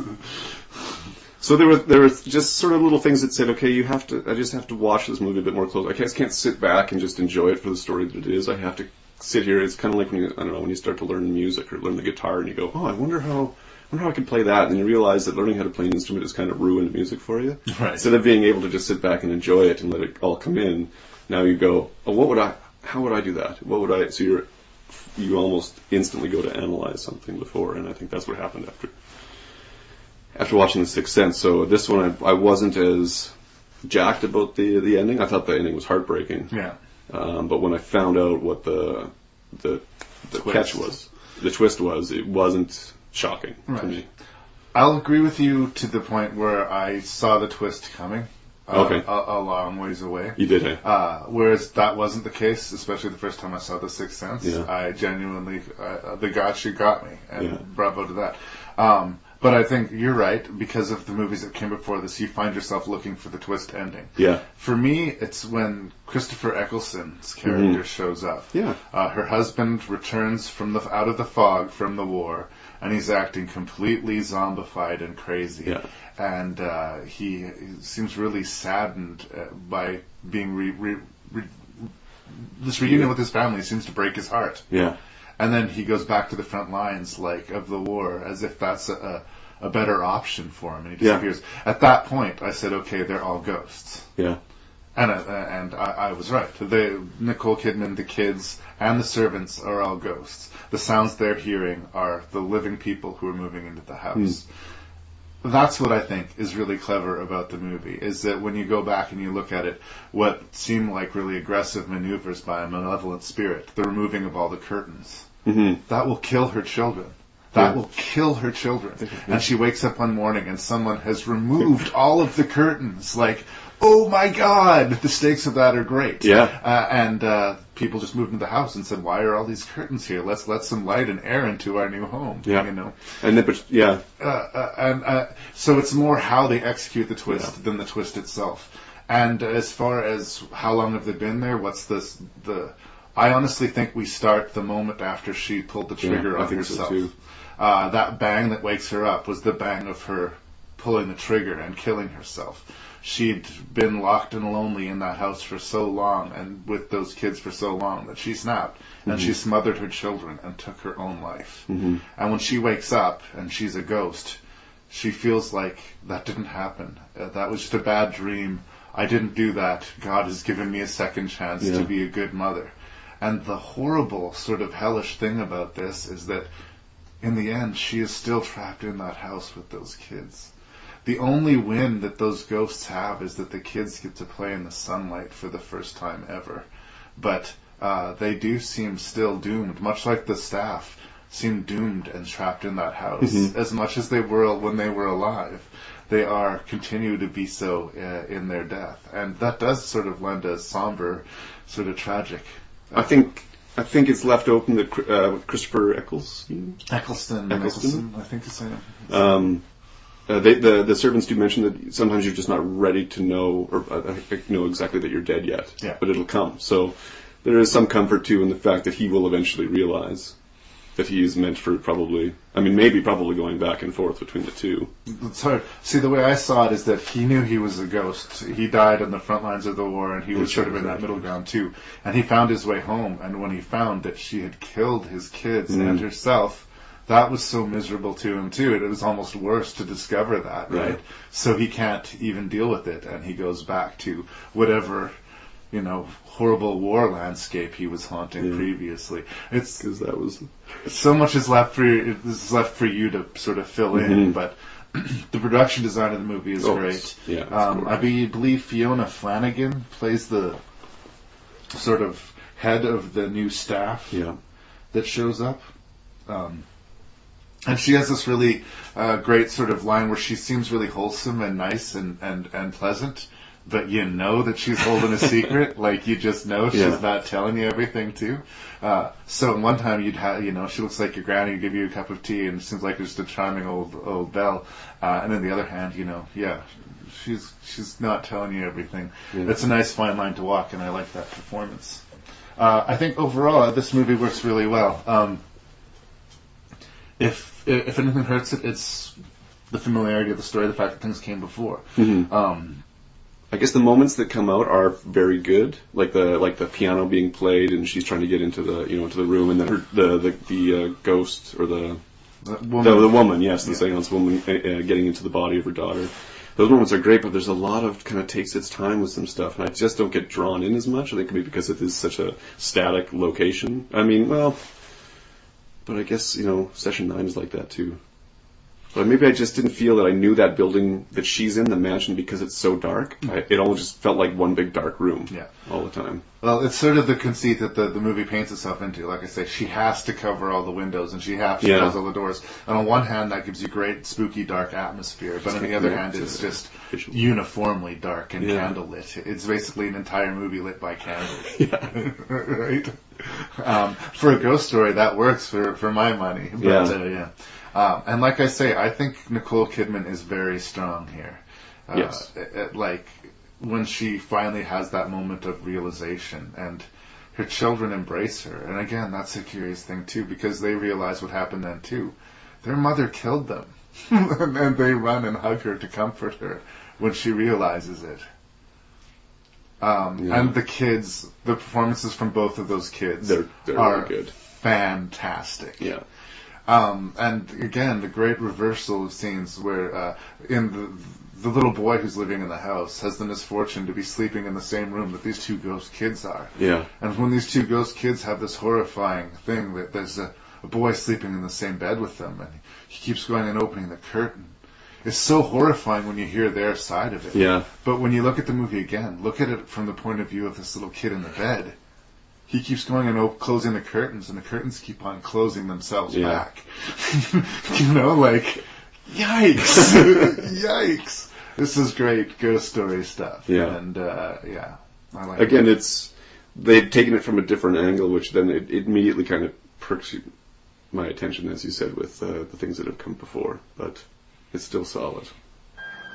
So there were just sort of little things that said, okay, I just have to watch this movie a bit more closely. I just can't sit back and just enjoy it for the story that it is. I have to sit here. It's kind of like when you start to learn music or learn the guitar and you go, I wonder how I can play that. And you realize that learning how to play an instrument has kind of ruined music for you. Right. Instead of being able to just sit back and enjoy it and let it all come in, now you go, how would I do that? So you almost instantly go to analyze something before, and I think that's what happened after watching The Sixth Sense. So this one, I wasn't as jacked about the ending. I thought the ending was heartbreaking. Yeah. But when I found out what the catch was, the twist was, it wasn't shocking to me. I'll agree with you to the point where I saw the twist coming. Okay. A long ways away. You did, hey? Whereas that wasn't the case, especially the first time I saw The Sixth Sense. Yeah. I genuinely, the gotcha got me, and bravo to that. But I think you're right, because of the movies that came before this, you find yourself looking for the twist ending. Yeah. For me, it's when Christopher Eccleston's character shows up. Yeah. Her husband returns out of the fog from the war, and he's acting completely zombified and crazy. Yeah. And he seems really saddened by being this reunion with his family seems to break his heart. Yeah. And then he goes back to the front lines, of the war, as if that's a better option for him, and he disappears. Yeah. At that point, I said, okay, they're all ghosts. Yeah. And I was right. Nicole Kidman, the kids, and the servants are all ghosts. The sounds they're hearing are the living people who are moving into the house. That's what I think is really clever about the movie, is that when you go back and you look at it, what seem like really aggressive maneuvers by a malevolent spirit, the removing of all the curtains, that will kill her children. That will kill her children. And she wakes up one morning and someone has removed all of the curtains. Oh my God! The stakes of that are great. Yeah. And people just moved into the house and said, "Why are all these curtains here? Let's let some light and air into our new home." Yeah. And then, so it's more how they execute the twist than the twist itself. And as far as how long have they been there, I honestly think we start the moment after she pulled the trigger on herself. So too. That bang that wakes her up was the bang of her pulling the trigger and killing herself. She'd been locked and lonely in that house for so long and with those kids for so long that she snapped and she smothered her children and took her own life. And when she wakes up and she's a ghost, she feels like that didn't happen. That was just a bad dream. I didn't do that. God has given me a second chance to be a good mother. And the horrible sort of hellish thing about this is that in the end she is still trapped in that house with those kids. The only win that those ghosts have is that the kids get to play in the sunlight for the first time ever. But they do seem still doomed, much like the staff seem doomed and trapped in that house. As much as they were when they were alive, they continue to be so in their death. And that does sort of lend a somber, sort of tragic. I think it's left open that Christopher Eccleston, I think it's his name. The servants do mention that sometimes you're just not ready to know or know exactly that you're dead yet, but it'll come. So there is some comfort too in the fact that he will eventually realize that he is meant for probably going back and forth between the two. It's hard. See, the way I saw it is that he knew he was a ghost. He died on the front lines of the war, and he was sort of in that middle ground too. And he found his way home, and when he found that she had killed his kids and herself, that was so miserable to him too. It was almost worse to discover that, right? So he can't even deal with it, and he goes back to whatever, horrible war landscape he was haunting previously. It's because that was so much is left for you to sort of fill in, but the production design of the movie is great. Yeah, I believe Fiona Flanagan plays the sort of head of the new staff that shows up. And she has this really great sort of line where she seems really wholesome and nice and pleasant, but you know that she's holding a secret. Like, you just know she's not telling you everything, too. So one time you'd have, she looks like your granny would give you a cup of tea, and it seems like just a charming old belle. And on the other hand, she's not telling you everything. Yeah. It's a nice fine line to walk, and I like that performance. I think overall, this movie works really well. If anything hurts it, it's the familiarity of the story, the fact that things came before. Mm-hmm. I guess the moments that come out are very good, like the piano being played, and she's trying to get into the room, and then the ghost or the woman, the seance woman getting into the body of her daughter. Those moments are great, but there's a lot of kind of takes its time with some stuff, and I just don't get drawn in as much. I think it could be because it is such a static location. I mean, but I guess Session 9 is like that too. But maybe I just didn't feel that I knew that building that she's in, the mansion, because it's so dark. It all just felt like one big dark room all the time. Well, it's sort of the conceit that the movie paints itself into. Like I say, she has to cover all the windows, and she has to close all the doors. And on one hand, that gives you great, spooky, dark atmosphere. But on the other hand, it's just uniformly dark and candlelit. It's basically an entire movie lit by candles. Right? For a ghost story, that works for my money. But, and like I say, I think Nicole Kidman is very strong here. Yes. When she finally has that moment of realization, and her children embrace her. And again, that's a curious thing too, because they realize what happened then too. Their mother killed them. And they run and hug her to comfort her when she realizes it. And the kids, the performances from both of those kids they're are really good. Fantastic. Yeah. And again, the great reversal of scenes where in the little boy who's living in the house has the misfortune to be sleeping in the same room that these two ghost kids are. Yeah. And when these two ghost kids have this horrifying thing that there's a boy sleeping in the same bed with them, and he keeps going and opening the curtain. It's so horrifying when you hear their side of it. Yeah. But when you look at the movie again, look at it from the point of view of this little kid in the bed. He keeps going and closing the curtains, and the curtains keep on closing themselves back. Yikes. Yikes. This is great ghost story stuff. Yeah. And, I like Again, it. They've taken it from a different angle, which then it immediately kind of perks my attention, as you said, with the things that have come before. But it's still solid.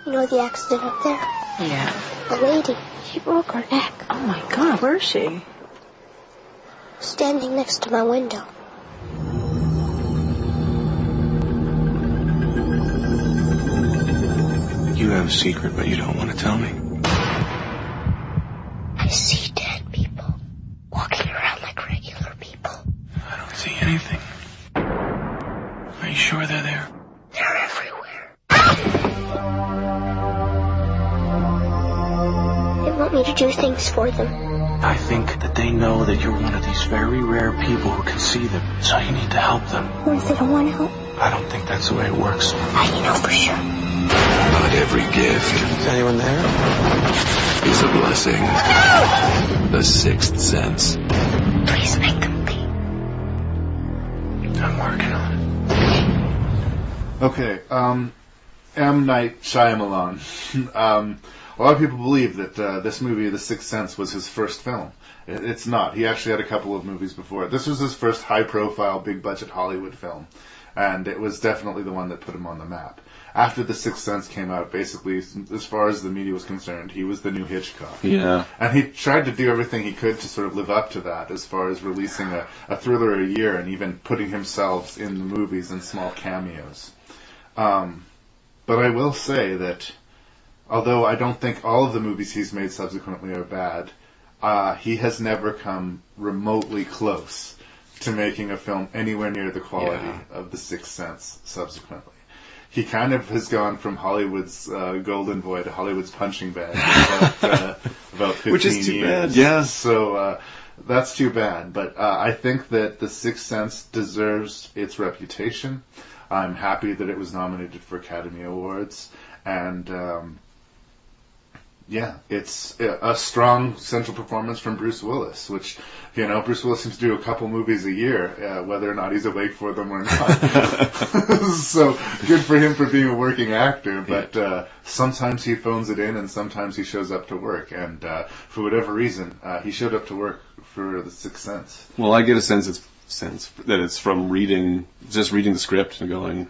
You know the accident up there? Yeah. The lady, she broke her neck. Oh my God, where is she? Standing next to my window. You have a secret, but you don't want to tell me. I see dead people walking around like regular people. I don't see anything. Are you sure they're there? They're everywhere. They want me to do things for them. I think that they know that you're one of these very rare people who can see them, so you need to help them. What if they don't want to help? I don't think that's the way it works. How do you know for sure? Not every gift. Is anyone there? Is a blessing. No! The sixth sense. Please make them be. I'm working on it. Okay, M. Night Shyamalan. A lot of people believe that this movie, The Sixth Sense, was his first film. It's not. He actually had a couple of movies before it. This was his first high-profile, big-budget Hollywood film, and it was definitely the one that put him on the map. After The Sixth Sense came out, basically, as far as the media was concerned, he was the new Hitchcock. Yeah. And he tried to do everything he could to sort of live up to that, as far as releasing a thriller a year and even putting himself in the movies in small cameos. But I will say that although I don't think all of the movies he's made subsequently are bad, he has never come remotely close to making a film anywhere near the quality of The Sixth Sense subsequently. He kind of has gone from Hollywood's golden boy to Hollywood's punching bag about 15 Which is too years. bad, yeah. So that's too bad. But I think that The Sixth Sense deserves its reputation. I'm happy that it was nominated for Academy Awards. And Yeah, it's a strong central performance from Bruce Willis, which, Bruce Willis seems to do a couple movies a year, whether or not he's awake for them or not. So good for him for being a working actor, but sometimes he phones it in and sometimes he shows up to work. And for whatever reason, he showed up to work for The Sixth Sense. Well, I get a sense that it's from reading the script and going,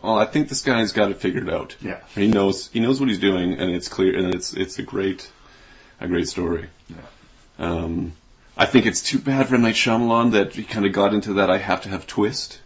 oh, I think this guy's got it figured out. Yeah, he knows what he's doing, and it's clear, and it's a great story. Yeah. I think it's too bad for M. Night Shyamalan that he kind of got into that I have to have twist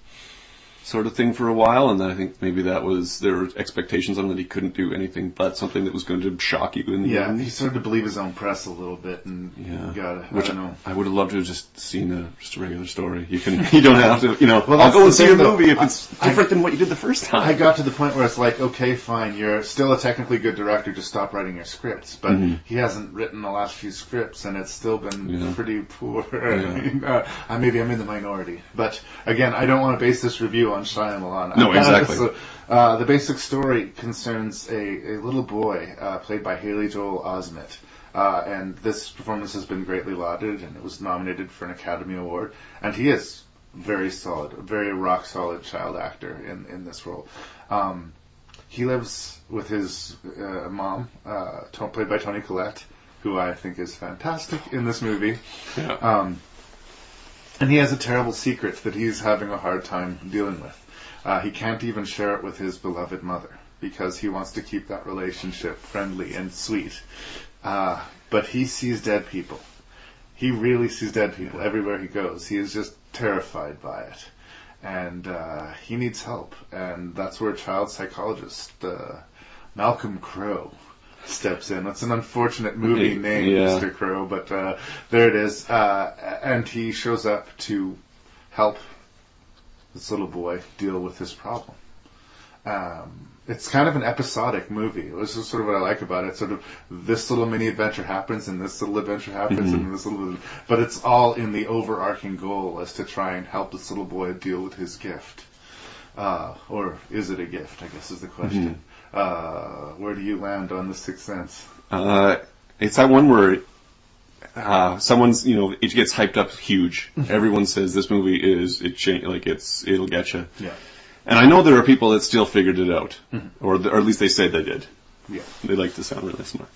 sort of thing for a while, and then I think maybe there were expectations on him that he couldn't do anything but something that was going to shock you in the end. Yeah, he started to believe his own press a little bit, and I don't know. I would have loved to have just seen just a regular story. You don't have to, Well, I'll go and see a movie if it's different than what you did the first time. I got to the point where it's like, okay, fine, you're still a technically good director, just stop writing your scripts, but he hasn't written the last few scripts, and it's still been pretty poor. Yeah. Maybe I'm in the minority, but again, I don't want to base this review on Shyamalan. No, exactly. So, the basic story concerns a little boy played by Haley Joel Osment. And this performance has been greatly lauded, and it was nominated for an Academy Award. And he is very solid, a very rock-solid child actor in this role. He lives with his mom, played by Toni Collette, who I think is fantastic in this movie. Yeah. And he has a terrible secret that he's having a hard time dealing with. He can't even share it with his beloved mother because he wants to keep that relationship friendly and sweet. But he sees dead people. He really sees dead people everywhere he goes. He is just terrified by it. And he needs help. And that's where child psychologist Malcolm Crowe steps in. It's an unfortunate movie name, Mr. Crowe, but there it is. And he shows up to help this little boy deal with his problem. It's kind of an episodic movie. This is sort of what I like about it. Sort of this little mini adventure happens, and this little adventure happens, and this little... But it's all in the overarching goal as to try and help this little boy deal with his gift. Or is it a gift, I guess is the question. Where do you land on The Sixth Sense? It's that one where someone's, it gets hyped up huge. Everyone says this movie it'll get you. Yeah. And I know there are people that still figured it out, or at least they say they did. Yeah. They like to sound really smart,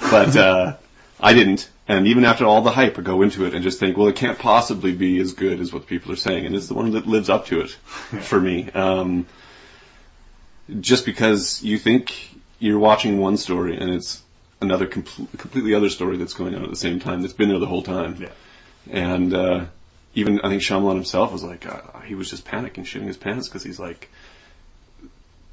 but I didn't. And even after all the hype, I go into it and just think, well, it can't possibly be as good as what people are saying, and it's the one that lives up to it for me. Just because you think you're watching one story and it's another completely other story that's going on at the same time that's been there the whole time. Yeah. And even I think Shyamalan himself was like, he was just panicking, shitting his pants, because he's like,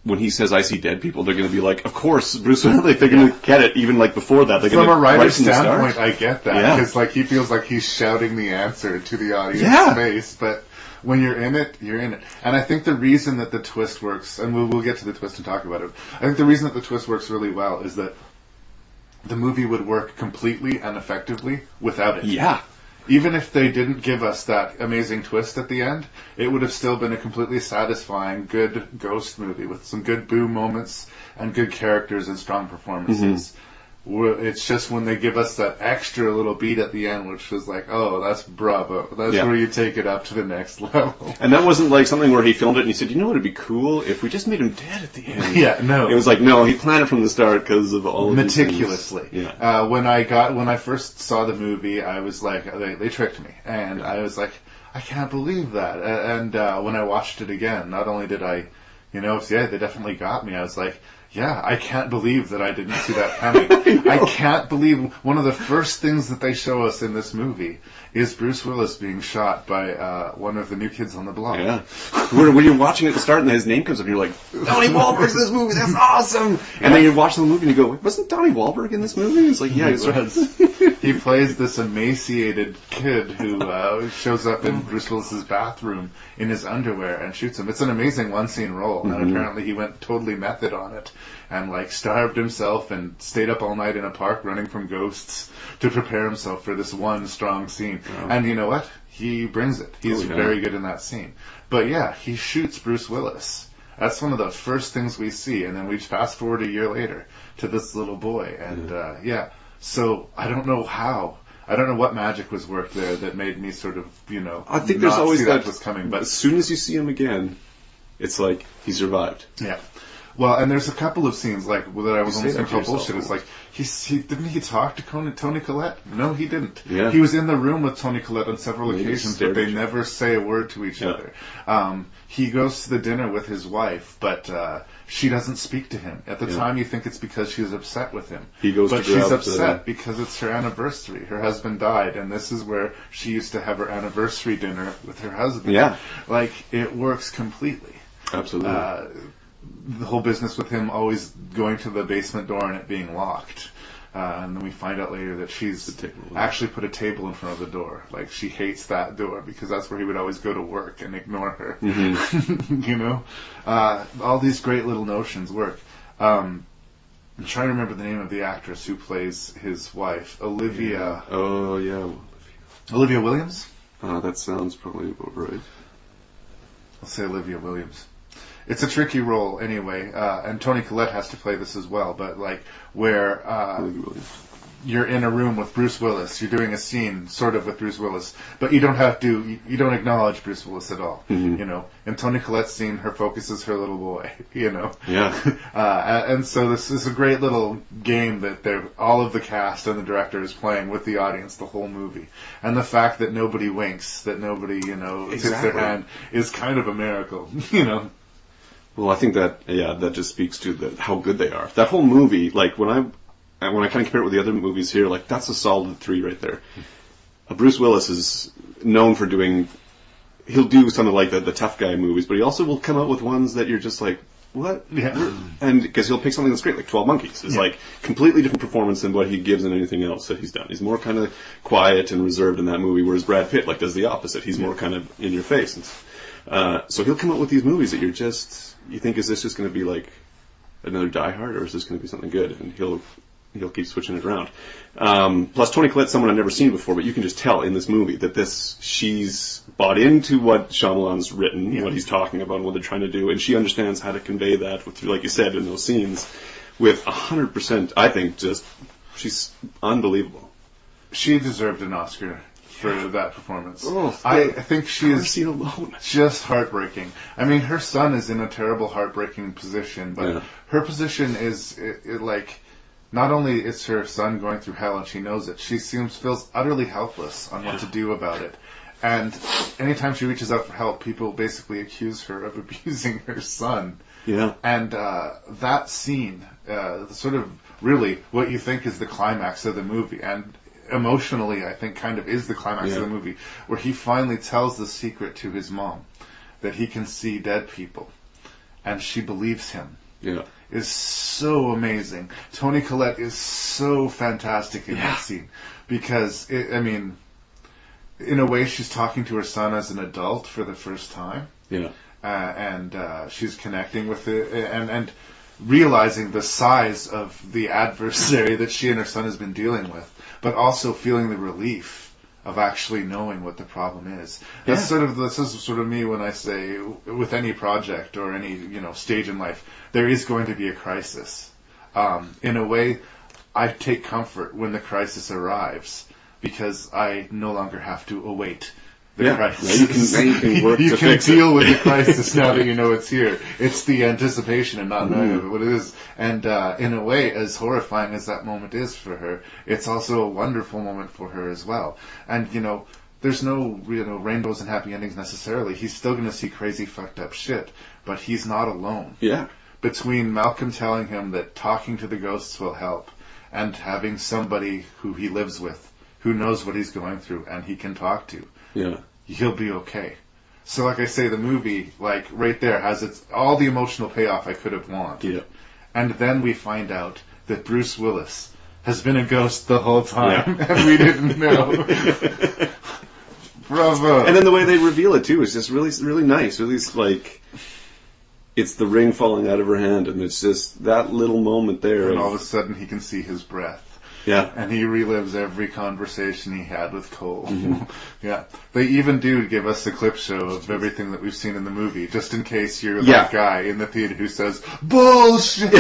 when he says I see dead people, they're going to be like, of course, Bruce Willis, they're going to get it even like before that. They're from a writer's right standpoint, I get that, because like he feels like he's shouting the answer to the audience face, but when you're in it, you're in it. And I think the reason that the twist works, and we'll get to the twist and talk about it, I think the reason that the twist works really well is that the movie would work completely and effectively without it. Yeah. Even if they didn't give us that amazing twist at the end, it would have still been a completely satisfying, good ghost movie with some good boo moments and good characters and strong performances. It's just when they give us that extra little beat at the end, which was like, oh, that's bravo. That's where you take it up to the next level. And that wasn't like something where he filmed it and he said, you know what would be cool if we just made him dead at the end. Yeah, no. It was like, no, he planned it from the start because of all of meticulously. Yeah. When I first saw the movie, I was like, they tricked me. And I was like, I can't believe that. And when I watched it again, not only did I, they definitely got me. I was like, yeah, I can't believe that I didn't see that coming. I can't believe one of the first things that they show us in this movie is Bruce Willis being shot by one of the new kids on the block. Yeah. When you're watching it at the start and his name comes up and you're like, Donnie Wahlberg's in this movie, that's awesome! And then you watch the movie and you go, wasn't Donnie Wahlberg in this movie? It's like, yeah, he was. He plays this emaciated kid who shows up in Bruce Willis's bathroom in his underwear and shoots him. It's an amazing one-scene role, and apparently he went totally method on it. And starved himself and stayed up all night in a park running from ghosts to prepare himself for this one strong scene. Oh. And you know what? He brings it. He's very good in that scene. But yeah, he shoots Bruce Willis. That's one of the first things we see. And then we fast forward a year later to this little boy. And so I don't know how. I don't know what magic was worked there that made me sort of, I think there's always that was coming. But as soon as you see him again, it's like he survived. Yeah. Well, and there's a couple of scenes that I was almost going to call bullshit. It's like didn't he talk to Toni Collette? No, he didn't. Yeah. He was in the room with Toni Collette on several occasions, but they never say a word to each other. He goes to the dinner with his wife, but she doesn't speak to him. At the time, you think it's because she's upset with him. But she's upset because it's her anniversary. Her husband died, and this is where she used to have her anniversary dinner with her husband. Yeah. Like, it works completely. Absolutely. The whole business with him always going to the basement door and it being locked. And then we find out later that she's actually put a table in front of the door. Like, she hates that door because that's where he would always go to work and ignore her. Mm-hmm. All these great little notions work. I'm trying to remember the name of the actress who plays his wife. Olivia. Yeah. Oh, yeah. Olivia Williams? That sounds probably about right. I'll say Olivia Williams. It's a tricky role anyway, and Toni Collette has to play this as well, but where you're in a room with Bruce Willis, you're doing a scene sort of with Bruce Willis, but you don't acknowledge Bruce Willis at all, In Toni Collette's scene, her focus is her little boy, Yeah. And so this is a great little game that all of the cast and the director is playing with the audience the whole movie. And the fact that nobody winks, that nobody, takes their hand is kind of a miracle, Well, I think that just speaks to how good they are. That whole movie, when I kind of compare it with the other movies here, that's a solid 3 right there. Bruce Willis is known for he'll do something like the tough guy movies, but he also will come out with ones that you're just like, what? Yeah. And because he'll pick something that's great, like 12 Monkeys. It's completely different performance than what he gives in anything else that he's done. He's more kind of quiet and reserved in that movie, whereas Brad Pitt does the opposite. He's more kind of in your face. So he'll come out with these movies that you think, is this just going to be like another Die Hard, or is this going to be something good? And he'll keep switching it around. Plus, Toni Collette's someone I've never seen before, but you can just tell in this movie that she's bought into what Shyamalan's written, what he's talking about, and what they're trying to do, and she understands how to convey that, like you said, in those scenes, with 100%, I think, she's unbelievable. She deserved an Oscar for that performance. Oh, I think she is alone. Just heartbreaking. I mean, her son is in a terrible, heartbreaking position, but her position is not only is her son going through hell and she knows it, she feels utterly helpless on what to do about it. And anytime she reaches out for help, people basically accuse her of abusing her son. Yeah. And that scene, sort of really what you think is the climax of the movie, and emotionally, I think, kind of is the climax of the movie, where he finally tells the secret to his mom, that he can see dead people, and she believes him. Yeah. Is so amazing. Toni Collette is so fantastic in that scene, because, in a way, she's talking to her son as an adult for the first time. Yeah. And she's connecting with it, and realizing the size of the adversary that she and her son has been dealing with, but also feeling the relief of actually knowing what the problem is. This is sort of me when I say, with any project or any stage in life, there is going to be a crisis. In a way, I take comfort when the crisis arrives, because I no longer have to await the crisis. Now you can work you to can fix deal it. with the crisis now that you know it's here. It's the anticipation and not knowing what it is. And in a way, as horrifying as that moment is for her, it's also a wonderful moment for her as well. And there's no rainbows and happy endings necessarily. He's still going to see crazy, fucked up shit, but he's not alone. Yeah. Between Malcolm telling him that talking to the ghosts will help, and having somebody who he lives with, who knows what he's going through and he can talk to, he'll be okay. So like I say, the movie, right there, has all the emotional payoff I could have wanted. Yeah. And then we find out that Bruce Willis has been a ghost the whole time, and we didn't know. Bravo. And then the way they reveal it, too, is just really, really nice. Really, it's the ring falling out of her hand, and it's just that little moment there. And all of a sudden he can see his breath. Yeah. And he relives every conversation he had with Cole. Yeah. They even do give us a clip show of everything that we've seen in the movie, just in case you're that guy in the theater who says, bullshit!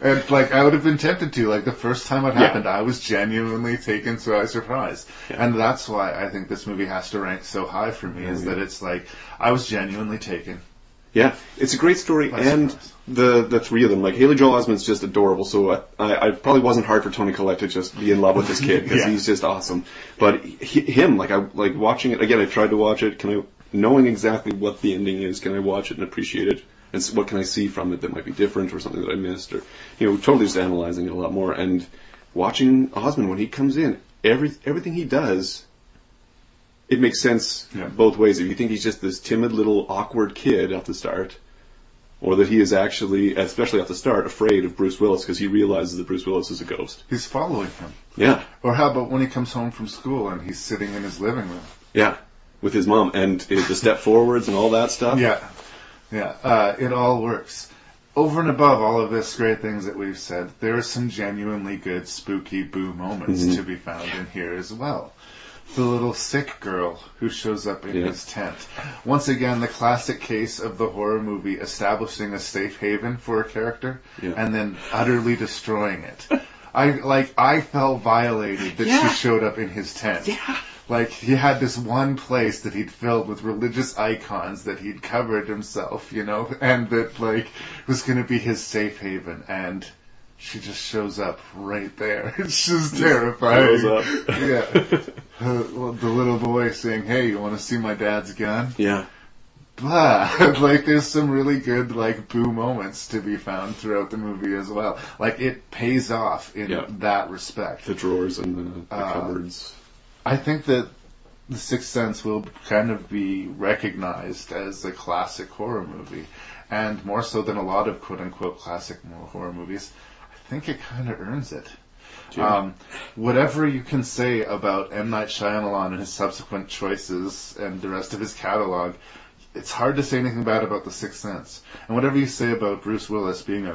And, like, I would have been tempted to. Like, the first time it happened, I was genuinely taken by surprise. Yeah. And that's why I think this movie has to rank so high for me, is that it's like, I was genuinely taken. Yeah, it's a great story, and the three of them, like Haley Joel Osment's just adorable. So I probably wasn't hard for Toni Collette to just be in love with this kid because he's just awesome. But him, like I like watching it again. I tried to watch it. Knowing exactly what the ending is, can I watch it and appreciate it? And what can I see from it that might be different or something that I missed, or totally just analyzing it a lot more and watching Osment when he comes in. Everything he does. It makes sense both ways. If you think he's just this timid little awkward kid at the start, or that he is actually, especially at the start, afraid of Bruce Willis because he realizes that Bruce Willis is a ghost. He's following him. Yeah. Or how about when he comes home from school and he's sitting in his living room? Yeah. With his mom and the step forwards and all that stuff. Yeah. Yeah. It all works. Over and above all of this great things that we've said, there are some genuinely good spooky boo moments to be found in here as well. The little sick girl who shows up in his tent. Once again, the classic case of the horror movie establishing a safe haven for a character and then utterly destroying it. I felt violated that she showed up in his tent. Yeah. Like, he had this one place that he'd filled with religious icons that he'd covered himself, and that, like, was going to be his safe haven, and she just shows up right there. It's just terrifying. Shows up. Yeah. The little boy saying, hey, you want to see my dad's gun? Yeah. But, like, there's some really good, like, boo moments to be found throughout the movie as well. Like, it pays off in that respect. The drawers and the cupboards. I think that The Sixth Sense will kind of be recognized as a classic horror movie. And more so than a lot of quote-unquote classic horror movies, I think it kind of earns it. Whatever you can say about M. Night Shyamalan and his subsequent choices and the rest of his catalog, it's hard to say anything bad about The Sixth Sense. And whatever you say about Bruce Willis being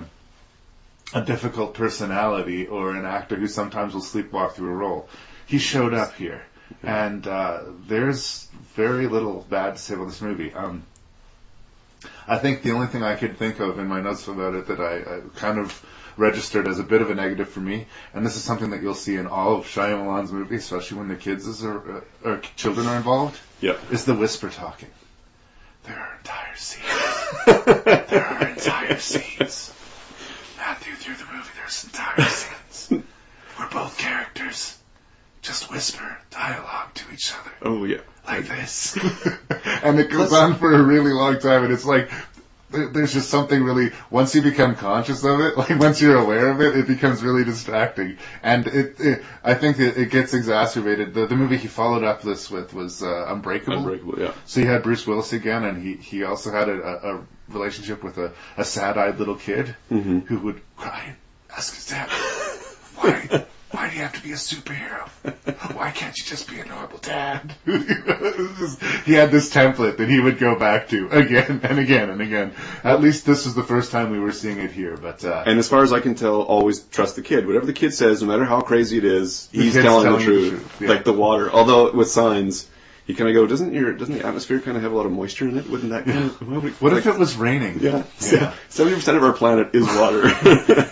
a difficult personality or an actor who sometimes will sleepwalk through a role, he showed up here. And there's very little bad to say about this movie. I think the only thing I could think of in my notes about it that I kind of registered as a bit of a negative for me, and this is something that you'll see in all of Shyamalan's movies, especially when the kids or children are involved, is the whisper talking. There are entire scenes. Matthew, through the movie, there's entire scenes where both characters just whisper dialogue to each other. Oh, yeah. Like this. And it goes on for a really long time, and it's like, there's just something really, once you become conscious of it, like once you're aware of it, it becomes really distracting. And I think it gets exacerbated. The movie he followed up this with was Unbreakable. Unbreakable, yeah. So he had Bruce Willis again, and he also had a relationship with a sad-eyed little kid who would cry and ask his dad, why do you have to be a superhero? Why can't you just be a normal dad? He had this template that he would go back to again and again and again. At least this was the first time we were seeing it here. But and as far as I can tell, always trust the kid. Whatever the kid says, no matter how crazy it is, he's telling the truth. Yeah. Like the water. Although with Signs, you kind of go, doesn't the atmosphere kind of have a lot of moisture in it? Wouldn't that kind of... What if it was raining? Yeah. 70% of our planet is water.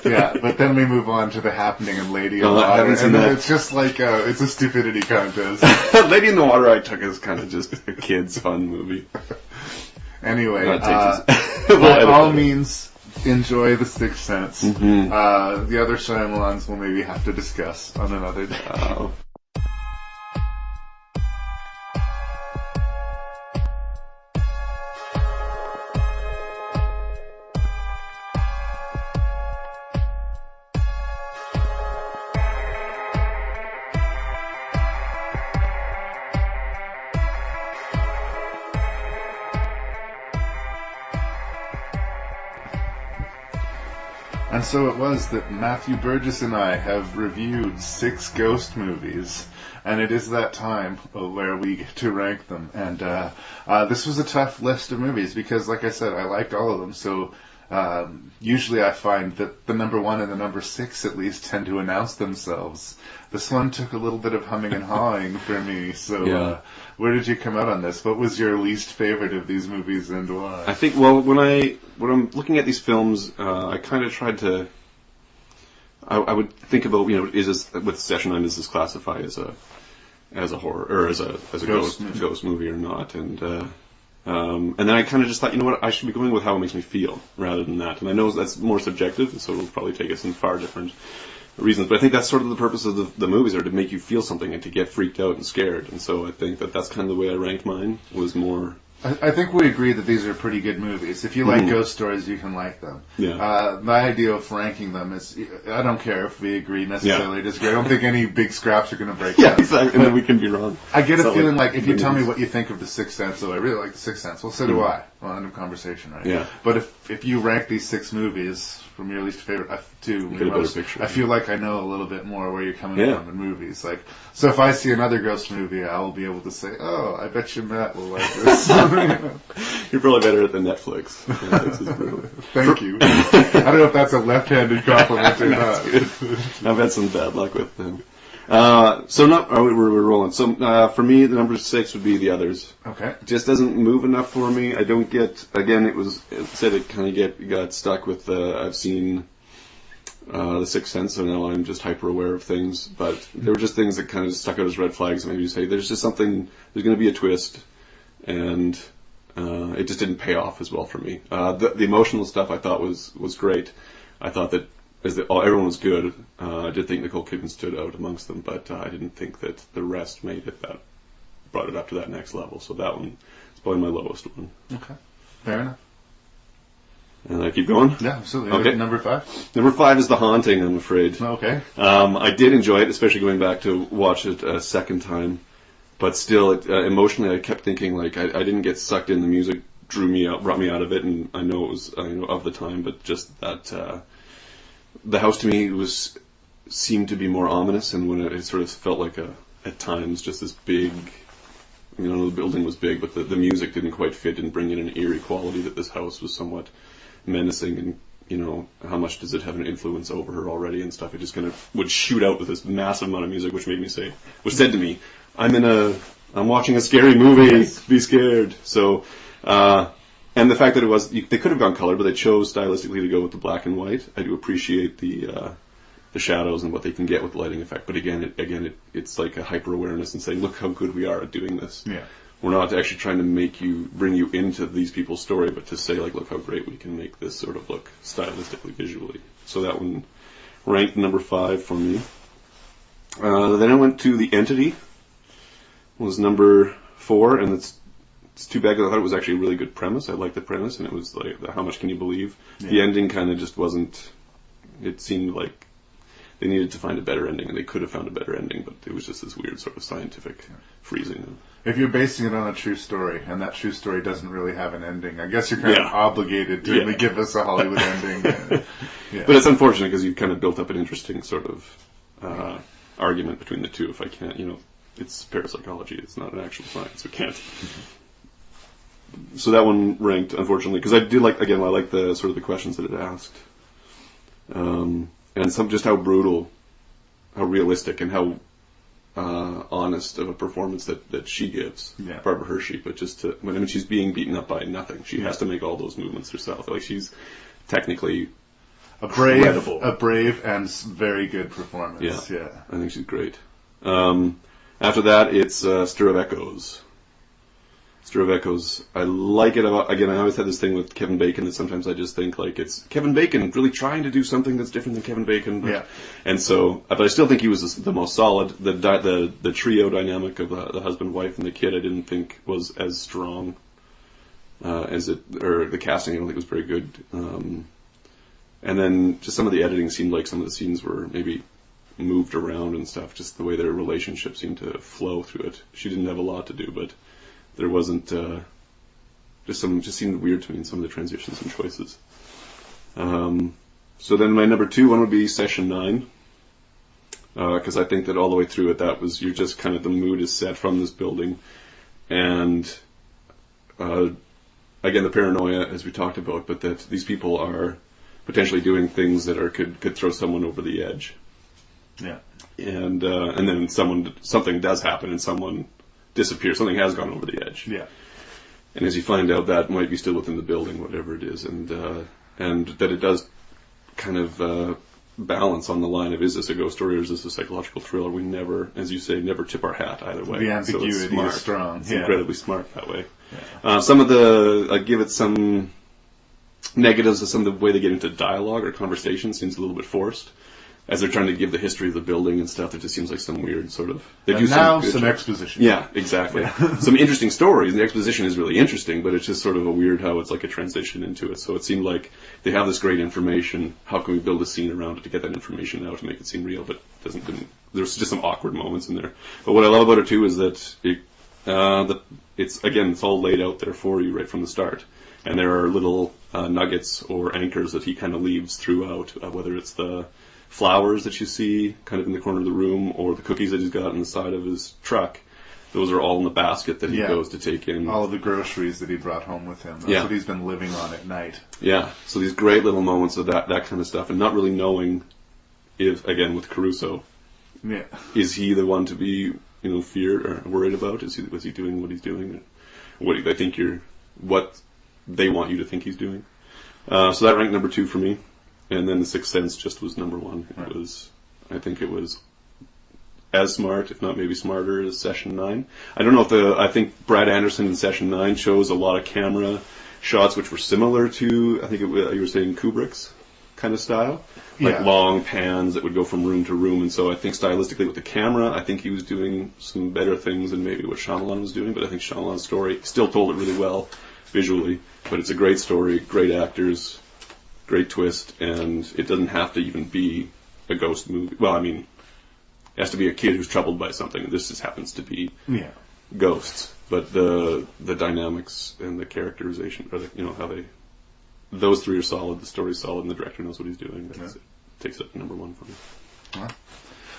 Yeah, but then we move on to The Happening and Lady in the Water, and then it's just like, it's a stupidity contest. Lady in the Water I took as kind of just a kid's fun movie. Anyway, by all means, enjoy The Sixth Sense. The other Shyamalans we'll maybe have to discuss on another day. And so it was that Matthew Burgess and I have reviewed 6 ghost movies, and it is that time where we get to rank them. And this was a tough list of movies because, like I said, I liked all of them. So Usually I find that the number 1 and the number 6 at least tend to announce themselves. This one took a little bit of humming and hawing for me. So where did you come out on this? What was your least favorite of these movies and why? I think, well, when I'm looking at these films, I kind of tried to, I would think about, is this, with Session 9, does this classify as a horror, or as a ghost movie or not? And then I kind of just thought, you know what, I should be going with how it makes me feel rather than that. And I know that's more subjective, and so it'll probably take us in far different reasons. But I think that's sort of the purpose of the movies, are to make you feel something and to get freaked out and scared. And so I think that's kind of the way I ranked mine, was more... I think we agree that these are pretty good movies. If you like ghost stories, you can like them. Yeah. My idea of ranking them is, I don't care if we agree necessarily disagree. I don't think any big scraps are going to break down. Yeah, exactly. And then we can be wrong. I get a feeling like if you tell me what you think of The Sixth Sense, so I really like The Sixth Sense, well, so do I. Well, end of conversation, right? Yeah. But if you rank these 6 movies from your least favorite to most, I feel like I know a little bit more where you're coming from in movies. Like, so if I see another ghost movie, I will be able to say, oh, I bet you Matt will like this. You're probably better at the Netflix. Thank you. I don't know if that's a left-handed compliment or not. I've had some bad luck with them. We're rolling. So for me, the number 6 would be The Others. Okay. It just doesn't move enough for me. I don't get. Again, it kind of got stuck with. I've seen The Sixth Sense, so now I'm just hyper aware of things. But there were just things that kind of stuck out as red flags. Maybe you say there's just something. There's going to be a twist, and it just didn't pay off as well for me. The emotional stuff I thought was great. I thought that everyone was good. I did think Nicole Kidman stood out amongst them, but I didn't think that the rest brought it up to that next level. So that one is probably my lowest one. Okay, fair enough. And I keep going? Yeah, absolutely. Okay. Number 5? Number 5 is The Haunting, I'm afraid. Okay. I did enjoy it, especially going back to watch it a second time. But still, emotionally, I kept thinking, like, I didn't get sucked in. The music brought me out of it, and I know it was of the time, but just that... the house to me seemed to be more ominous, and when it sort of felt like at times just this big, the building was big, but the music didn't quite fit, didn't bring in an eerie quality that this house was somewhat menacing, and how much does it have an influence over her already and stuff. It just kind of would shoot out with this massive amount of music, which said to me, I'm watching a scary movie, yes. Be scared. So, and the fact that they could have gone color, but they chose stylistically to go with the black and white. I do appreciate the shadows and what they can get with the lighting effect. But again, it's like a hyper awareness and saying, look how good we are at doing this. Yeah. We're not actually trying to bring you into these people's story, but to say, like, look how great we can make this sort of look stylistically, visually. So that one ranked number 5 for me. Then I went to The Entity, was number 4, and it's too bad because I thought it was actually a really good premise. I liked the premise, and it was like, how much can you believe? Yeah. The ending kind of just wasn't. It seemed like they needed to find a better ending, and they could have found a better ending, but it was just this weird sort of scientific freezing. If you're basing it on a true story, and that true story doesn't really have an ending, I guess you're kind of obligated to give us a Hollywood ending. But it's unfortunate because you've kind of built up an interesting sort of argument between the two. If I can't, it's parapsychology. It's not an actual science. We can't. So that one ranked, unfortunately, because I did like the sort of the questions that it asked, and just how brutal, how realistic, and how honest of a performance that she gives, Barbara Hershey. But she's being beaten up by nothing. She has to make all those movements herself. Like, she's technically a brave and very good performance. Yeah, I think she's great. After that, it's Stir of Echoes. Stir of Echoes, I like it. Again, I always had this thing with Kevin Bacon that sometimes I just think like it's Kevin Bacon really trying to do something that's different than Kevin Bacon. But I still think he was the most solid. The trio dynamic of the husband, wife, and the kid I didn't think was as strong or the casting I don't think was very good. And then just some of the editing seemed like some of the scenes were maybe moved around and stuff. Just the way their relationship seemed to flow through it. She didn't have a lot to do, but there wasn't just seemed weird to me in some of the transitions and choices. So then my number 2 one would be Session 9, because I think that all the way through it, you're just kind of the mood is set from this building, and again, the paranoia, as we talked about, but that these people are potentially doing things that could throw someone over the edge. Yeah. And then something does happen and someone disappears. Something has gone over the edge. Yeah. And as you find out, that might be still within the building, whatever it is, and that it does kind of balance on the line of, is this a ghost story or is this a psychological thriller? We never, as you say, never tip our hat either way. The ambiguity so it's smart. is strong. It's incredibly smart that way. Yeah. Some of the, I give it some negatives of some of the way they get into dialogue or conversation seems a little bit forced. As they're trying to give the history of the building and stuff, it just seems like some weird sort of... They do some exposition. Yeah, exactly. Yeah. Some interesting stories, and the exposition is really interesting, but it's just sort of a weird how it's like a transition into it. So it seemed like they have this great information, how can we build a scene around it to get that information out to make it seem real, but there's just some awkward moments in there. But what I love about it too is that it's all laid out there for you right from the start. And there are little nuggets or anchors that he kind of leaves throughout, whether it's the flowers that you see kind of in the corner of the room or the cookies that he's got on the side of his truck. Those are all in the basket that he goes to take in. All of the groceries that he brought home with him. That's what he's been living on at night. Yeah. So these great little moments of that kind of stuff, and not really knowing if, again, with Caruso, is he the one to be, feared or worried about? Was he doing what he's doing? What they want you to think he's doing. So that ranked number 2 for me. And then The Sixth Sense just was number 1. I think it was as smart, if not maybe smarter, as Session 9. I don't know I think Brad Anderson in Session 9 shows a lot of camera shots which were similar to, I think you were saying Kubrick's kind of style. Like long pans that would go from room to room. And so I think stylistically with the camera, I think he was doing some better things than maybe what Shyamalan was doing. But I think Shyamalan's story still told it really well visually. But it's a great story, great actors, great twist, and it doesn't have to even be a ghost movie. Well, I mean, it has to be a kid who's troubled by something. This just happens to be ghosts. But the dynamics and the characterization, or how they... Those 3 are solid, the story's solid, and the director knows what he's doing. It takes it number 1 for me.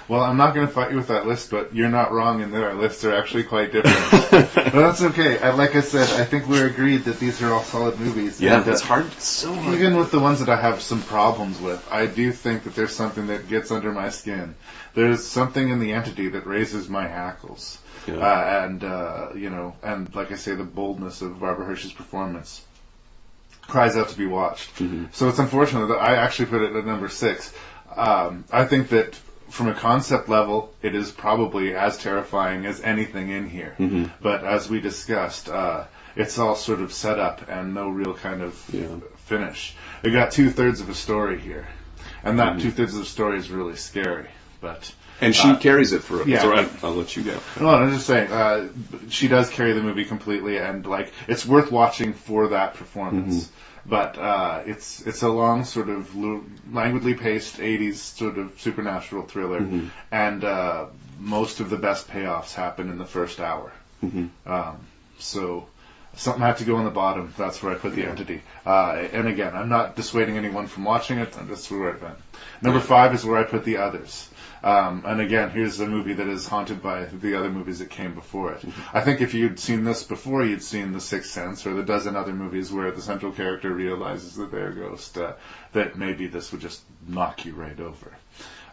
Well, I'm not going to fight you with that list, but you're not wrong in that our lists are actually quite different. But that's okay. Like I said, I think we're agreed that these are all solid movies. Yeah, and, it's hard. It's so hard. Even with the ones that I have some problems with, I do think that there's something that gets under my skin. There's something in the entity that raises my hackles. Yeah. And like I say, the boldness of Barbara Hershey's performance cries out to be watched. Mm-hmm. So it's unfortunate that I actually put it at number 6. I think that from a concept level, it is probably as terrifying as anything in here. Mm-hmm. But as we discussed, it's all sort of set up and no real kind of finish. We got 2/3 of a story here, and that 2/3 of the story is really scary. And she carries it for us. Yeah. So I'll let you go. No, I'm just saying, she does carry the movie completely, and it's worth watching for that performance. Mm-hmm. But it's a long, sort of languidly paced 80s sort of supernatural thriller, and most of the best payoffs happen in the first hour. Mm-hmm. So something had to go on the bottom. That's where I put the entity. And again, I'm not dissuading anyone from watching it. That's where I went. Number 5 is where I put The Others. And again, here's a movie that is haunted by the other movies that came before it. Mm-hmm. I think if you'd seen this before, you'd seen The Sixth Sense or the dozen other movies where the central character realizes that they're a ghost, that maybe this would just knock you right over.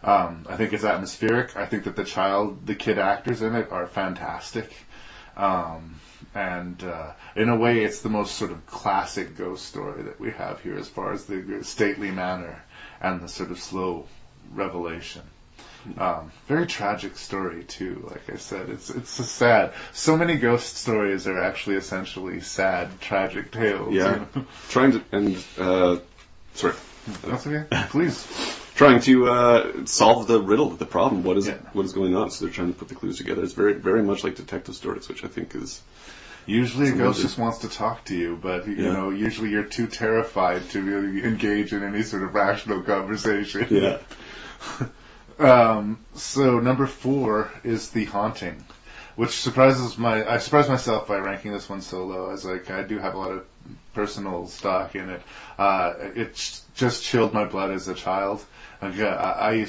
I think it's atmospheric. I think that the kid actors in it are fantastic. And in a way, it's the most sort of classic ghost story that we have here as far as the stately manner and the sort of slow revelation. Very tragic story too. Like I said, it's a sad. So many ghost stories are actually essentially sad, tragic tales. Yeah, trying to sorry. That's okay. Please. Trying to solve the riddle, the problem. What is going on? So they're trying to put the clues together. It's very, very much like detective stories, which I think is. Usually a ghost just wants to talk to you, but you know, usually you're too terrified to really engage in any sort of rational conversation. Yeah. So number 4 is The Haunting, which I surprised myself by ranking this one so low, as I do have a lot of personal stock in it. It just chilled my blood as a child. I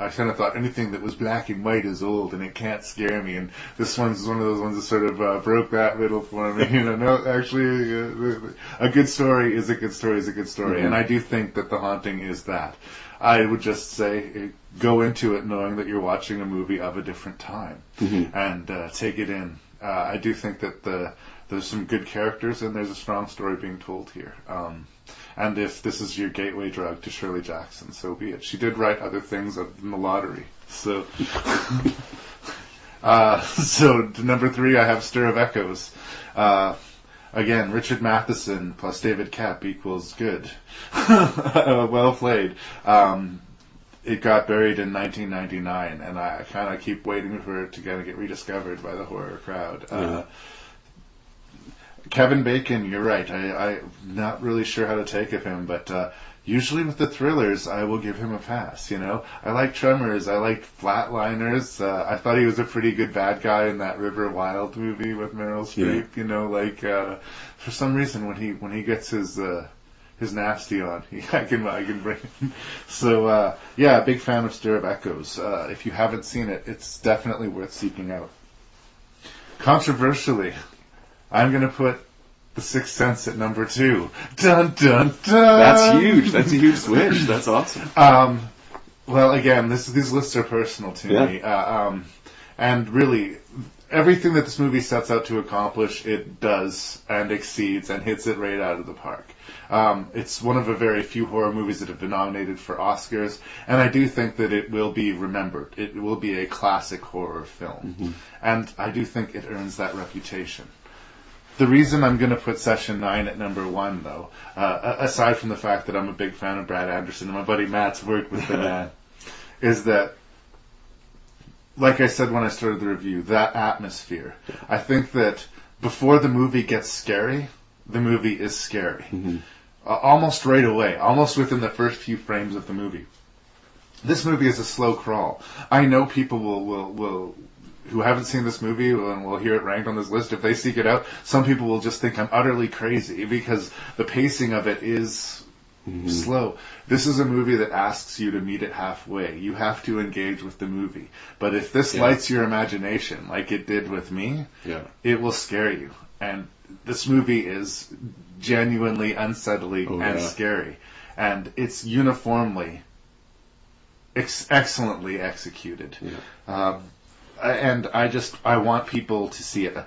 kind of thought anything that was black and white is old and it can't scare me, and this one's one of those ones that sort of broke that riddle for me. No, actually, a good story is a good story is a good story, and I do think that The Haunting is that. I would just say, go into it knowing that you're watching a movie of a different time, and take it in. I do think that there's some good characters and there's a strong story being told here. And if this is your gateway drug to Shirley Jackson, so be it. She did write other things other than The Lottery. So, so number 3, I have Stir of Echoes. Again, Richard Matheson plus David Koepp equals good. Well played. It got buried in 1999, and I kind of keep waiting for it to kind of get rediscovered by the horror crowd. Kevin Bacon, you're right. I'm not really sure how to take of him, but usually with the thrillers, I will give him a pass, I like Tremors, I like Flatliners. I thought he was a pretty good bad guy in that River Wild movie with Meryl Streep, for some reason when he gets his nasty on, I can bring him. So, big fan of Stir of Echoes. If you haven't seen it, it's definitely worth seeking out. Controversially, I'm going to put The Sixth Sense at number 2. Dun, dun, dun! That's huge. That's a huge switch. That's awesome. Well, again, these lists are personal to me. And really, everything that this movie sets out to accomplish, it does and exceeds and hits it right out of the park. It's one of a very few horror movies that have been nominated for Oscars, and I do think that it will be remembered. It will be a classic horror film. And I do think it earns that reputation. The reason I'm going to put Session 9 at number 1, though, aside from the fact that I'm a big fan of Brad Anderson and my buddy Matt's worked with the man, is that, like I said when I started the review, that atmosphere. I think that before the movie gets scary, the movie is scary. Almost right away, almost within the first few frames of the movie. This movie is a slow crawl. I know people will who haven't seen this movie and will hear it ranked on this list, if they seek it out, some people will just think I'm utterly crazy because the pacing of it is slow. This is a movie that asks you to meet it halfway. You have to engage with the movie. But if this lights your imagination like it did with me, it will scare you. And this movie is genuinely unsettling and scary. And it's uniformly excellently executed. And I want people to see it.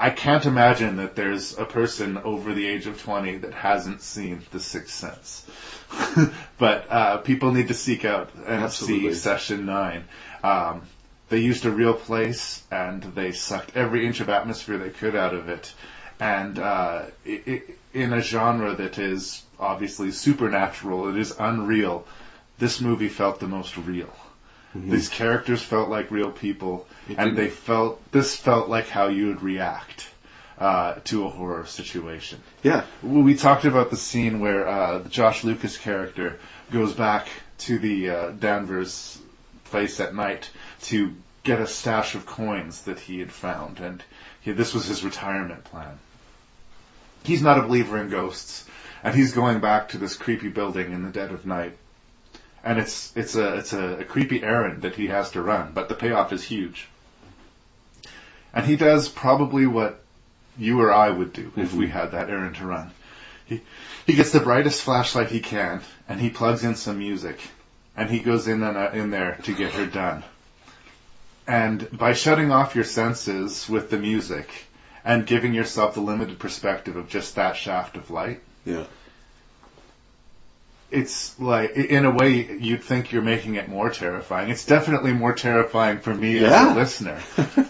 I can't imagine that there's a person over the age of 20 that hasn't seen The Sixth Sense. But people need to seek out and see Session 9. They used a real place, and they sucked every inch of atmosphere they could out of it. And in a genre that is obviously supernatural, it is unreal, this movie felt the most real. These characters felt like real people, and this felt like how you would react to a horror situation. We talked about the scene where Josh Lucas' character goes back to the Danvers place at night to get a stash of coins that he had found, and this was his retirement plan. He's not a believer in ghosts, and he's going back to this creepy building in the dead of night. And it's a creepy errand that he has to run, but the payoff is huge. And he does probably what you or I would do if we had that errand to run. He gets the brightest flashlight he can, and he plugs in some music, and he goes in there to get her done. And by shutting off your senses with the music and giving yourself the limited perspective of just that shaft of light, it's like, in a way, you'd think you're making it more terrifying. It's definitely more terrifying for me as a listener.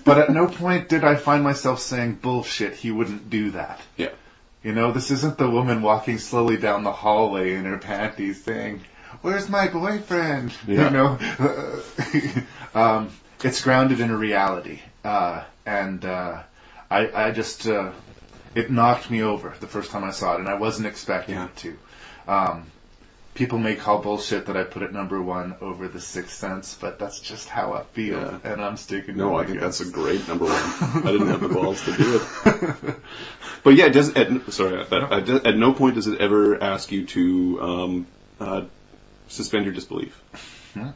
But at no point did I find myself saying, bullshit, he wouldn't do that. This isn't the woman walking slowly down the hallway in her panties saying, where's my boyfriend? It's grounded in a reality. And I just, it knocked me over the first time I saw it, and I wasn't expecting it to. People may call bullshit that I put it number 1 over The Sixth Sense, but that's just how I feel, and I'm sticking to it. I think that's a great number 1. I didn't have the balls to do it. But yeah, at no point does it ever ask you to suspend your disbelief. Yeah.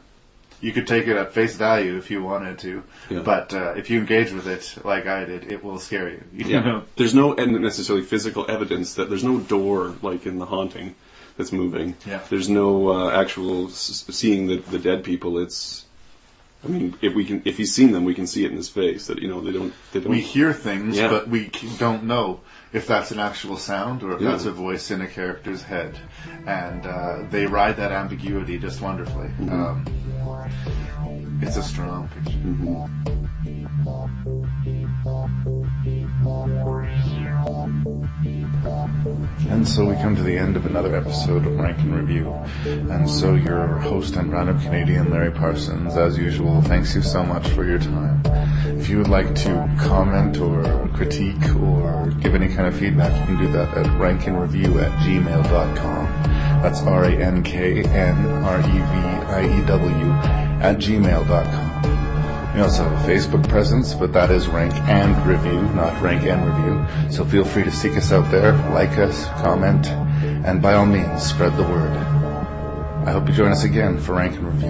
You could take it at face value if you wanted to, but if you engage with it like I did, it will scare you. You know? There's no necessarily physical evidence that there's no door like in The Haunting that's moving. Yeah. There's no actual seeing the dead people. It's, I mean, if he's seen them, we can see it in his face that they don't. We hear things, but we don't know if that's an actual sound or if that's a voice in a character's head, and they ride that ambiguity just wonderfully. It's a strong picture. And so we come to the end of another episode of Rank and Review. And so your host and random Canadian, Larry Parsons, as usual, thanks you so much for your time. If you would like to comment or critique or give any kind of feedback, you can do that at rankinreview@gmail.com. That's RANKNREVIEW@gmail.com. We also have a Facebook presence, but that is Rank and Review, not Rank and Review. So feel free to seek us out there, like us, comment, and by all means, spread the word. I hope you join us again for Rank and Review.